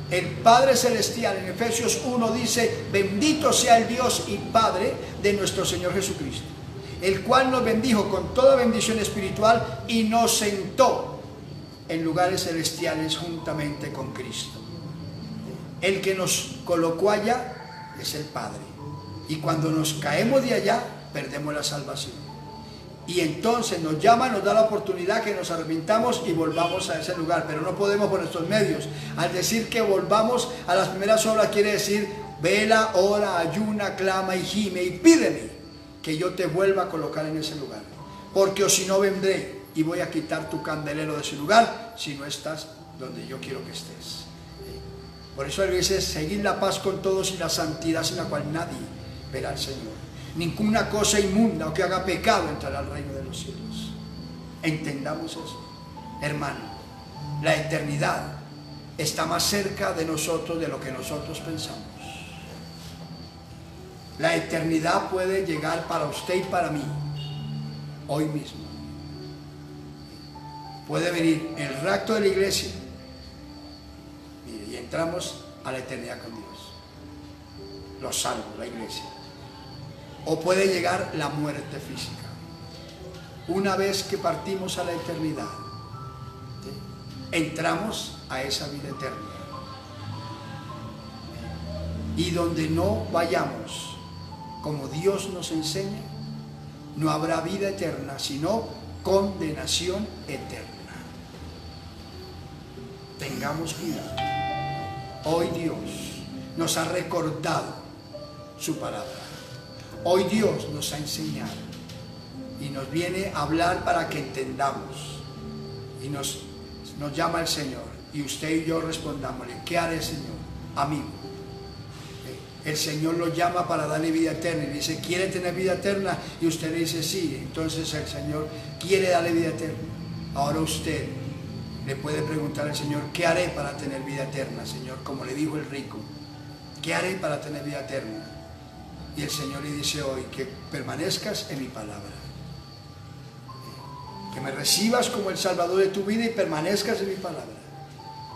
El Padre Celestial en Efesios 1 dice: bendito sea el Dios y Padre de nuestro Señor Jesucristo, el cual nos bendijo con toda bendición espiritual y nos sentó en lugares celestiales juntamente con Cristo. El que nos colocó allá es el Padre. Y cuando nos caemos de allá, perdemos la salvación. Y entonces nos llama, nos da la oportunidad que nos arrepintamos y volvamos a ese lugar. Pero no podemos por nuestros medios. Al decir que volvamos a las primeras obras, quiere decir: vela, ora, ayuna, clama y gime y pídeme que yo te vuelva a colocar en ese lugar. Porque o si no, vendré y voy a quitar tu candelero de su lugar si no estás donde yo quiero que estés. Por eso Él dice: seguid la paz con todos y la santidad, sin la cual nadie verá al Señor. Ninguna cosa inmunda o que haga pecado entrará al reino de los cielos. Entendamos eso, hermano. La eternidad está más cerca de nosotros de lo que nosotros pensamos. La eternidad puede llegar para usted y para mí hoy mismo. Puede venir el rapto de la iglesia, mire, y entramos a la eternidad con Dios, los salvos, la iglesia. O puede llegar la muerte física. Una vez que partimos a la eternidad, ¿sí?, entramos a esa vida eterna. Y donde no vayamos como Dios nos enseña, no habrá vida eterna, sino condenación eterna. Tengamos cuidado. Hoy Dios nos ha recordado su palabra. Hoy Dios nos ha enseñado y nos viene a hablar para que entendamos. Y nos llama el Señor y usted y yo respondámosle: ¿qué haré, Señor? Amigo. El Señor lo llama para darle vida eterna y dice: ¿quiere tener vida eterna? Y usted le dice: sí. Entonces el Señor quiere darle vida eterna. Ahora usted le puede preguntar al Señor: ¿qué haré para tener vida eterna, Señor? Como le dijo el rico: ¿qué haré para tener vida eterna? Y el Señor le dice hoy: que permanezcas en mi palabra, que me recibas como el Salvador de tu vida y permanezcas en mi palabra,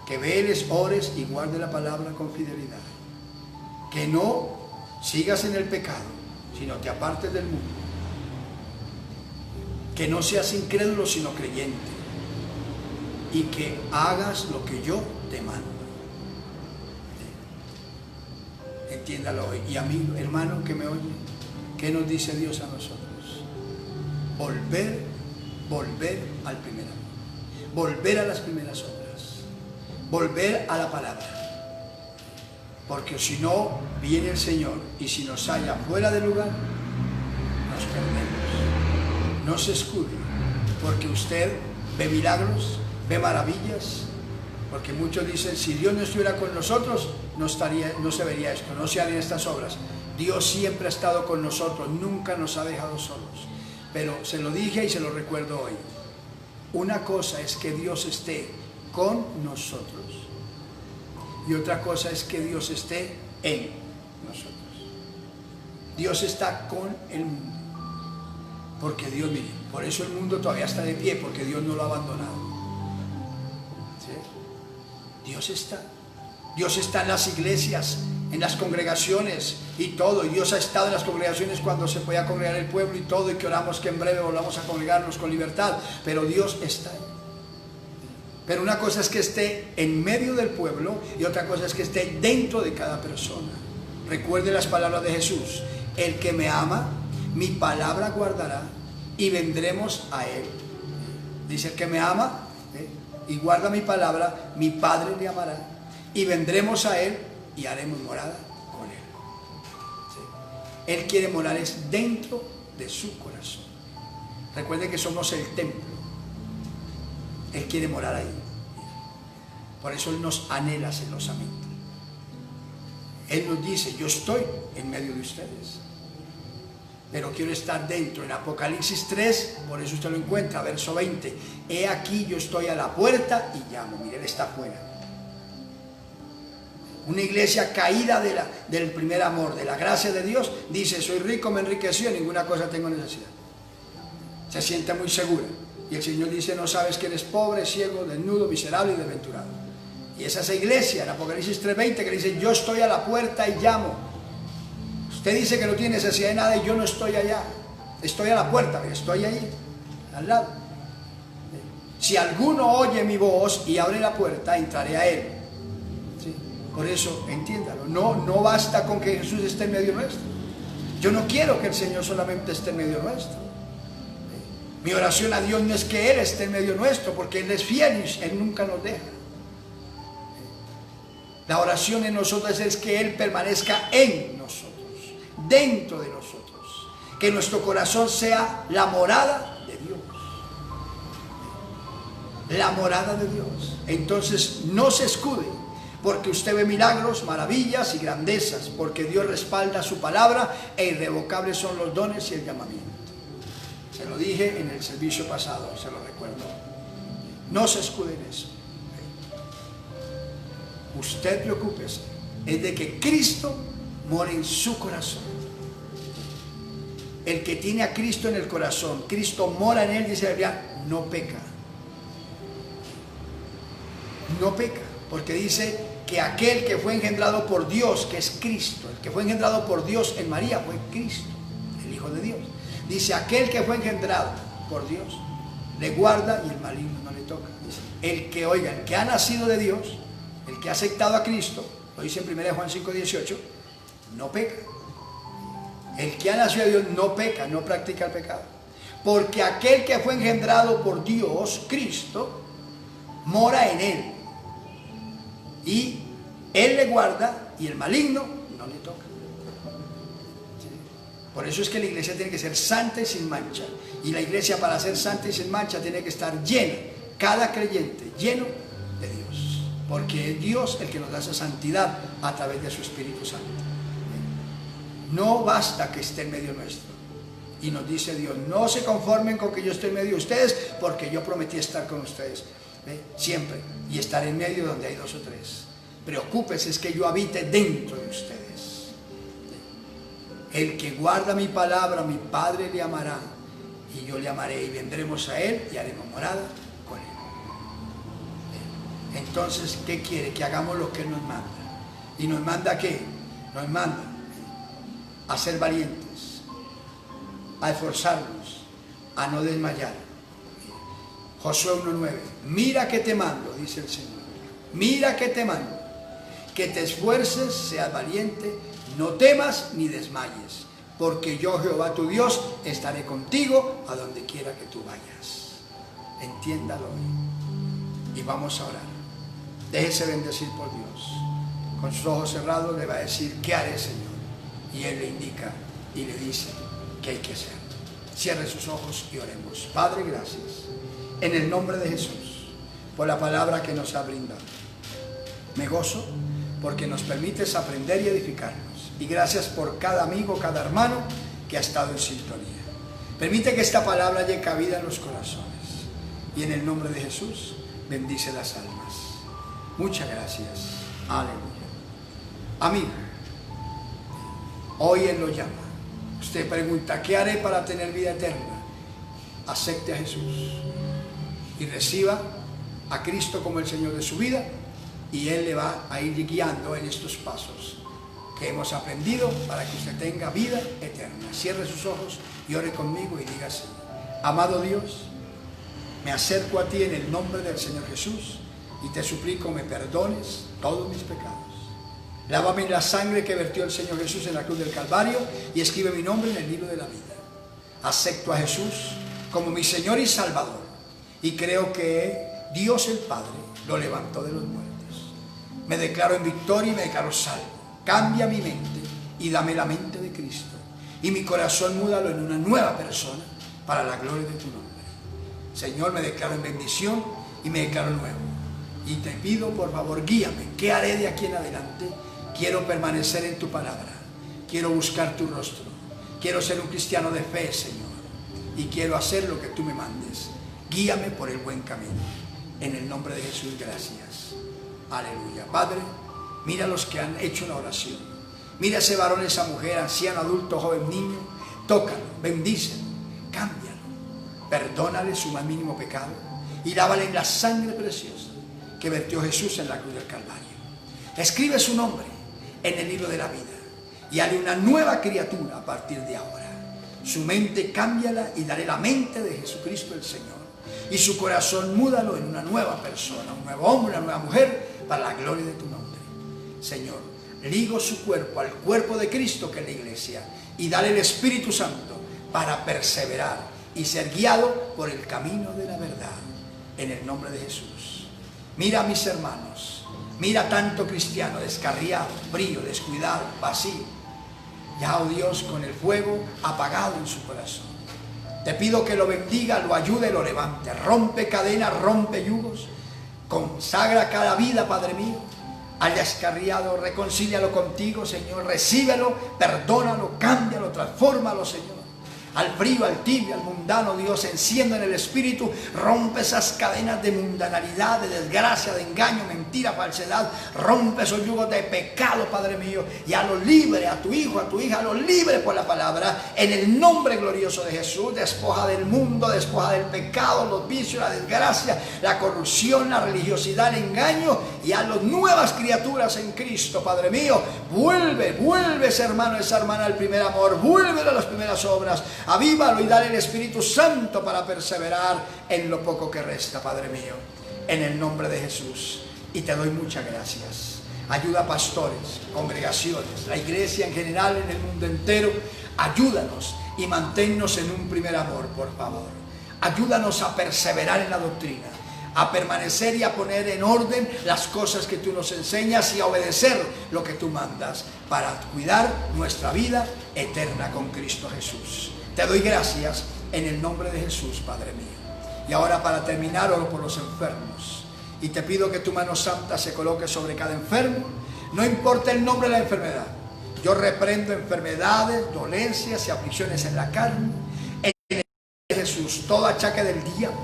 que veles, ores y guardes la palabra con fidelidad, que no sigas en el pecado, sino te apartes del mundo, que no seas incrédulo sino creyente, y que hagas lo que yo te mando. Entiéndalo hoy. Y amigo, hermano que me oye, ¿qué nos dice Dios a nosotros? Volver al primer amor, volver a las primeras obras, volver a la palabra. Porque si no, viene el Señor y si nos halla fuera del lugar, nos perdemos. No se escude, porque usted ve milagros, ve maravillas, porque muchos dicen, si Dios no estuviera con nosotros, no se vería esto, no se harían estas obras. Dios siempre ha estado con nosotros, nunca nos ha dejado solos. Pero se lo dije y se lo recuerdo hoy. Una cosa es que Dios esté con nosotros y otra cosa es que Dios esté en nosotros. Dios está con el mundo, porque Dios, mire, por eso el mundo todavía está de pie, porque Dios no lo ha abandonado. ¿Sí? Dios está en las iglesias, en las congregaciones y todo, y Dios ha estado en las congregaciones cuando se podía congregar el pueblo y todo, y que oramos que en breve volvamos a congregarnos con libertad, pero Dios está ahí. Pero una cosa es que esté en medio del pueblo y otra cosa es que esté dentro de cada persona. Recuerde las palabras de Jesús: el que me ama, mi palabra guardará y vendremos a él. Dice: el que me ama y guarda mi palabra, mi Padre le amará y vendremos a él y haremos morada con él. ¿Sí? Él quiere morar es dentro de su corazón. Recuerde que somos el templo. Él quiere morar ahí. Por eso Él nos anhela celosamente. Él nos dice: yo estoy en medio de ustedes, pero quiero estar dentro. En Apocalipsis 3, por eso usted lo encuentra, verso 20: he aquí, yo estoy a la puerta y llamo. Mire, Él está afuera. Una iglesia caída del primer amor, de la gracia de Dios, dice: soy rico, me enriqueció, ninguna cosa tengo necesidad. Se siente muy segura. Y el Señor dice: no sabes que eres pobre, ciego, desnudo, miserable y desventurado. Y esa es la iglesia en Apocalipsis 3:20 que dice: yo estoy a la puerta y llamo. Usted dice que no tiene necesidad de nada y yo no estoy allá. Estoy a la puerta, estoy ahí, al lado. Si alguno oye mi voz y abre la puerta, entraré a él. ¿Sí? Por eso, entiéndalo, no basta con que Jesús esté en medio nuestro. Yo no quiero que el Señor solamente esté en medio nuestro. Mi oración a Dios no es que Él esté en medio nuestro, porque Él es fiel y Él nunca nos deja. La oración en nosotros es que Él permanezca en nosotros, dentro de nosotros, que nuestro corazón sea la morada de Dios. La morada de Dios. Entonces no se escude, porque usted ve milagros, maravillas y grandezas, porque Dios respalda su palabra e irrevocables son los dones y el llamamiento. Se lo dije en el servicio pasado, se lo recuerdo. No se escude en eso. Usted preocúpese, es de que Cristo more en su corazón. El que tiene a Cristo en el corazón, Cristo mora en él, dice la Biblia, no peca. No peca, porque dice que aquel que fue engendrado por Dios, que es Cristo, el que fue engendrado por Dios en María fue Cristo, el Hijo de Dios. Dice: aquel que fue engendrado por Dios le guarda y el maligno no le toca. Dice: el que, oiga, el que ha nacido de Dios, el que ha aceptado a Cristo, lo dice en 1 Juan 5:18, no peca. El que ha nacido de Dios no peca, no practica el pecado. Porque aquel que fue engendrado por Dios, Cristo, mora en él. Y él le guarda y el maligno no le toca. Por eso es que la iglesia tiene que ser santa y sin mancha. Y la iglesia, para ser santa y sin mancha, tiene que estar llena, cada creyente lleno de Dios. Porque es Dios el que nos da esa santidad a través de su Espíritu Santo. No basta que esté en medio nuestro. Y nos dice Dios: no se conformen con que yo esté en medio de ustedes, porque yo prometí estar con ustedes siempre, y estar en medio donde hay dos o tres. Preocúpese es que yo habite dentro de ustedes. El que guarda mi palabra, mi Padre le amará, y yo le amaré, y vendremos a él y haremos morada con él. Entonces, ¿qué quiere? Que hagamos lo que él nos manda. ¿Y nos manda qué? Nos manda a ser valientes, a esforzarnos, a no desmayar. Josué 1:9, mira que te mando, dice el Señor, mira que te mando, que te esfuerces, seas valiente, no temas ni desmayes, porque yo, Jehová tu Dios, estaré contigo a donde quiera que tú vayas. Entiéndalo hoy. Y vamos a orar. Déjese bendecir por Dios. Con sus ojos cerrados le va a decir, ¿qué haré, Señor? Y Él le indica y le dice qué hay que hacer. Cierre sus ojos y oremos. Padre, gracias. En el nombre de Jesús, por la palabra que nos ha brindado. Me gozo porque nos permites aprender y edificarnos. Y gracias por cada amigo, cada hermano que ha estado en sintonía. Permite que esta palabra haya cabida en los corazones. Y en el nombre de Jesús, bendice las almas. Muchas gracias. Aleluya. Amigo, hoy Él lo llama. Usted pregunta, ¿qué haré para tener vida eterna? Acepte a Jesús y reciba a Cristo como el Señor de su vida, y Él le va a ir guiando en estos pasos que hemos aprendido para que usted tenga vida eterna. Cierre sus ojos y ore conmigo y diga así: amado Dios, me acerco a ti en el nombre del Señor Jesús y te suplico me perdones todos mis pecados. Lávame en la sangre que vertió el Señor Jesús en la cruz del Calvario y escribe mi nombre en el libro de la vida. Acepto a Jesús como mi Señor y Salvador y creo que Dios el Padre lo levantó de los muertos. Me declaro en victoria y me declaro salvo. Cambia mi mente y dame la mente de Cristo. Y mi corazón múdalo en una nueva persona para la gloria de tu nombre. Señor, me declaro en bendición y me declaro nuevo. Y te pido, por favor, guíame. ¿Qué haré de aquí en adelante? Quiero permanecer en tu palabra. Quiero buscar tu rostro. Quiero ser un cristiano de fe, Señor. Y quiero hacer lo que tú me mandes. Guíame por el buen camino. En el nombre de Jesús, gracias. Aleluya. Padre, mira a los que han hecho una oración. Mira a ese varón, esa mujer, anciano, adulto, joven, niño. Tócalo, bendícelo, cámbialo. Perdónale su más mínimo pecado y lávale en la sangre preciosa que vertió Jesús en la cruz del Calvario. Escribe su nombre en el libro de la vida y hazle una nueva criatura a partir de ahora. Su mente cámbiala y dale la mente de Jesucristo el Señor. Y su corazón múdalo en una nueva persona, un nuevo hombre, una nueva mujer, para la gloria de tu nombre. Señor, ligo su cuerpo al cuerpo de Cristo que es la iglesia y dale el Espíritu Santo para perseverar y ser guiado por el camino de la verdad. En el nombre de Jesús. Mira a mis hermanos, mira tanto cristiano descarriado, frío, descuidado, vacío. Ya, oh Dios, con el fuego apagado en su corazón. Te pido que lo bendiga, lo ayude, lo levante. Rompe cadenas, rompe yugos. Consagra cada vida, Padre mío. Al descarriado, reconcílialo contigo, Señor. Recíbelo, perdónalo, cámbialo, transfórmalo, Señor. Al frío, al tibio, al mundano, Dios, enciende en el espíritu, rompe esas cadenas de mundanalidad, de desgracia, de engaño, mentira, falsedad, rompe esos yugos de pecado, Padre mío, y a lo libre, a tu hijo, a tu hija, a lo libre por la palabra, en el nombre glorioso de Jesús. Despoja del mundo, despoja del pecado, los vicios, la desgracia, la corrupción, la religiosidad, el engaño, y a las nuevas criaturas en Cristo, Padre mío. Vuelve ese hermano, esa hermana al primer amor, vuélvelo a las primeras obras. Avívalo y dale el Espíritu Santo para perseverar en lo poco que resta, Padre mío, en el nombre de Jesús. Y te doy muchas gracias. Ayuda a pastores, congregaciones, la iglesia en general en el mundo entero. Ayúdanos y manténnos en un primer amor, por favor. Ayúdanos a perseverar en la doctrina, a permanecer y a poner en orden las cosas que tú nos enseñas y a obedecer lo que tú mandas para cuidar nuestra vida eterna con Cristo Jesús. Te doy gracias en el nombre de Jesús, Padre mío. Y ahora, para terminar, oro por los enfermos. Y te pido que tu mano santa se coloque sobre cada enfermo. No importa el nombre de la enfermedad. Yo reprendo enfermedades, dolencias y aflicciones en la carne. En el nombre de Jesús, todo achaque del diablo,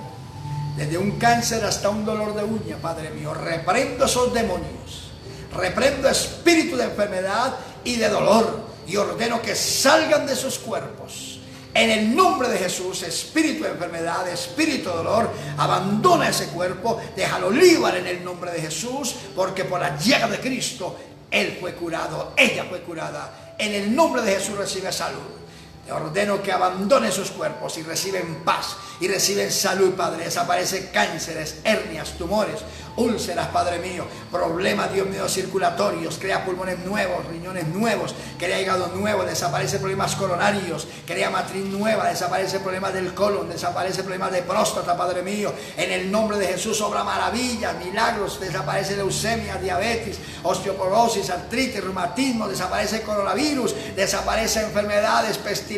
desde un cáncer hasta un dolor de uña, Padre mío, reprendo esos demonios. Reprendo espíritu de enfermedad y de dolor. Y ordeno que salgan de sus cuerpos. En el nombre de Jesús, espíritu de enfermedad, espíritu de dolor, abandona ese cuerpo, déjalo libre en el nombre de Jesús, porque por la llaga de Cristo, Él fue curado, ella fue curada. En el nombre de Jesús recibe salud. Le ordeno que abandone sus cuerpos y reciben paz y reciben salud, Padre. Desaparecen cánceres, hernias, tumores, úlceras, Padre mío, problemas, Dios mío, circulatorios. Crea pulmones nuevos, riñones nuevos, crea hígado nuevo, desaparecen problemas coronarios, crea matriz nueva, desaparecen problemas del colon, desaparecen problemas de próstata, Padre mío. En el nombre de Jesús obra maravillas, milagros, desaparece leucemia, diabetes, osteoporosis, artritis, reumatismo, desaparece coronavirus, desaparece enfermedades, pestilencias.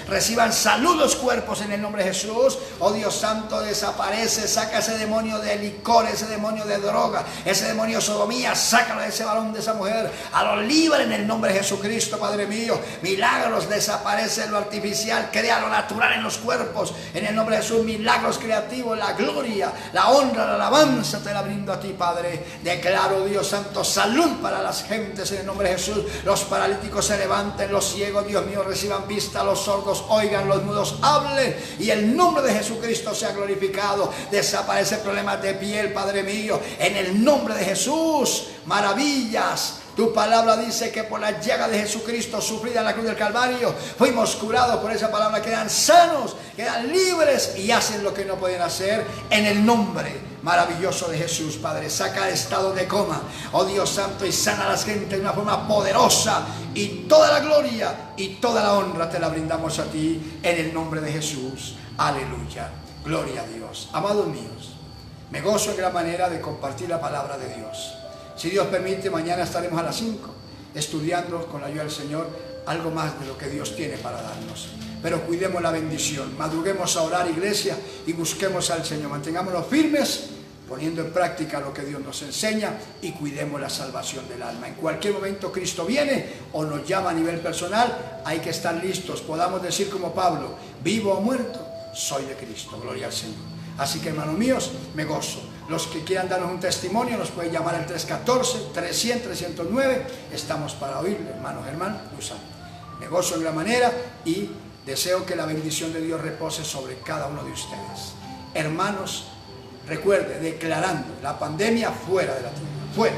Reciban salud los cuerpos en el nombre de Jesús. Oh Dios santo, desaparece, saca ese demonio de licor, ese demonio de droga, ese demonio de sodomía, sácalo de ese varón, de esa mujer, a lo libre en el nombre de Jesucristo, Padre mío. Milagros, desaparece lo artificial, crea lo natural en los cuerpos, en el nombre de Jesús. Milagros creativos, la gloria, la honra, la alabanza te la brindo a ti, Padre. Declaro, Dios santo, salud para las gentes en el nombre de Jesús. Los paralíticos se levanten, los ciegos, Dios mío, reciban vista, los sordos oigan, los mudos hablen, y el nombre de Jesucristo sea glorificado. Desaparece problemas de piel, Padre mío, en el nombre de Jesús. Maravillas. Tu palabra dice que por la llaga de Jesucristo sufrida en la cruz del Calvario fuimos curados. Por esa palabra quedan sanos, quedan libres y hacen lo que no pueden hacer en el nombre maravilloso de Jesús, Padre. Saca el estado de coma, oh Dios santo, y sana a las gentes de una forma poderosa, y toda la gloria y toda la honra te la brindamos a ti en el nombre de Jesús. Aleluya, gloria a Dios. Amados míos, me gozo en gran manera de compartir la palabra de Dios. Si Dios permite, mañana estaremos a las 5 estudiando con la ayuda del Señor algo más de lo que Dios tiene para darnos. Pero cuidemos la bendición, madruguemos a orar, iglesia, y busquemos al Señor. Mantengámonos firmes, poniendo en práctica lo que Dios nos enseña, y cuidemos la salvación del alma. En cualquier momento Cristo viene o nos llama a nivel personal. Hay que estar listos. Podamos decir como Pablo: vivo o muerto, soy de Cristo. Gloria al Señor. Así que, hermanos míos, me gozo. Los que quieran darnos un testimonio nos pueden llamar al 314-300-309. Estamos para oírle, hermano Germán Luzán. Me gozo en gran manera y deseo que la bendición de Dios repose sobre cada uno de ustedes. Hermanos, recuerde, declarando la pandemia fuera de la tierra, fuera.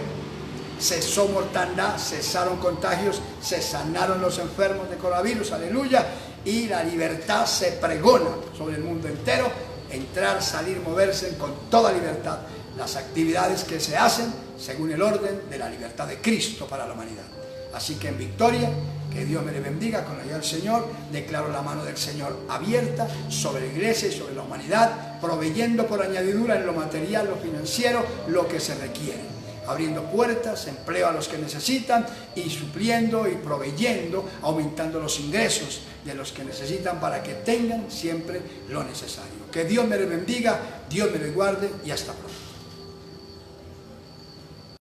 Cesó mortandad, cesaron contagios, se sanaron los enfermos de coronavirus, aleluya, y la libertad se pregona sobre el mundo entero. Entrar, salir, moverse con toda libertad. Las actividades que se hacen según el orden de la libertad de Cristo para la humanidad. Así que en victoria, que Dios me le bendiga con la ayuda del Señor. Declaro la mano del Señor abierta sobre la iglesia y sobre la humanidad, proveyendo por añadidura en lo material, lo financiero, lo que se requiere. Abriendo puertas, empleo a los que necesitan, y supliendo y proveyendo, aumentando los ingresos de los que necesitan para que tengan siempre lo necesario. Que Dios me les bendiga, Dios me les guarde y hasta pronto.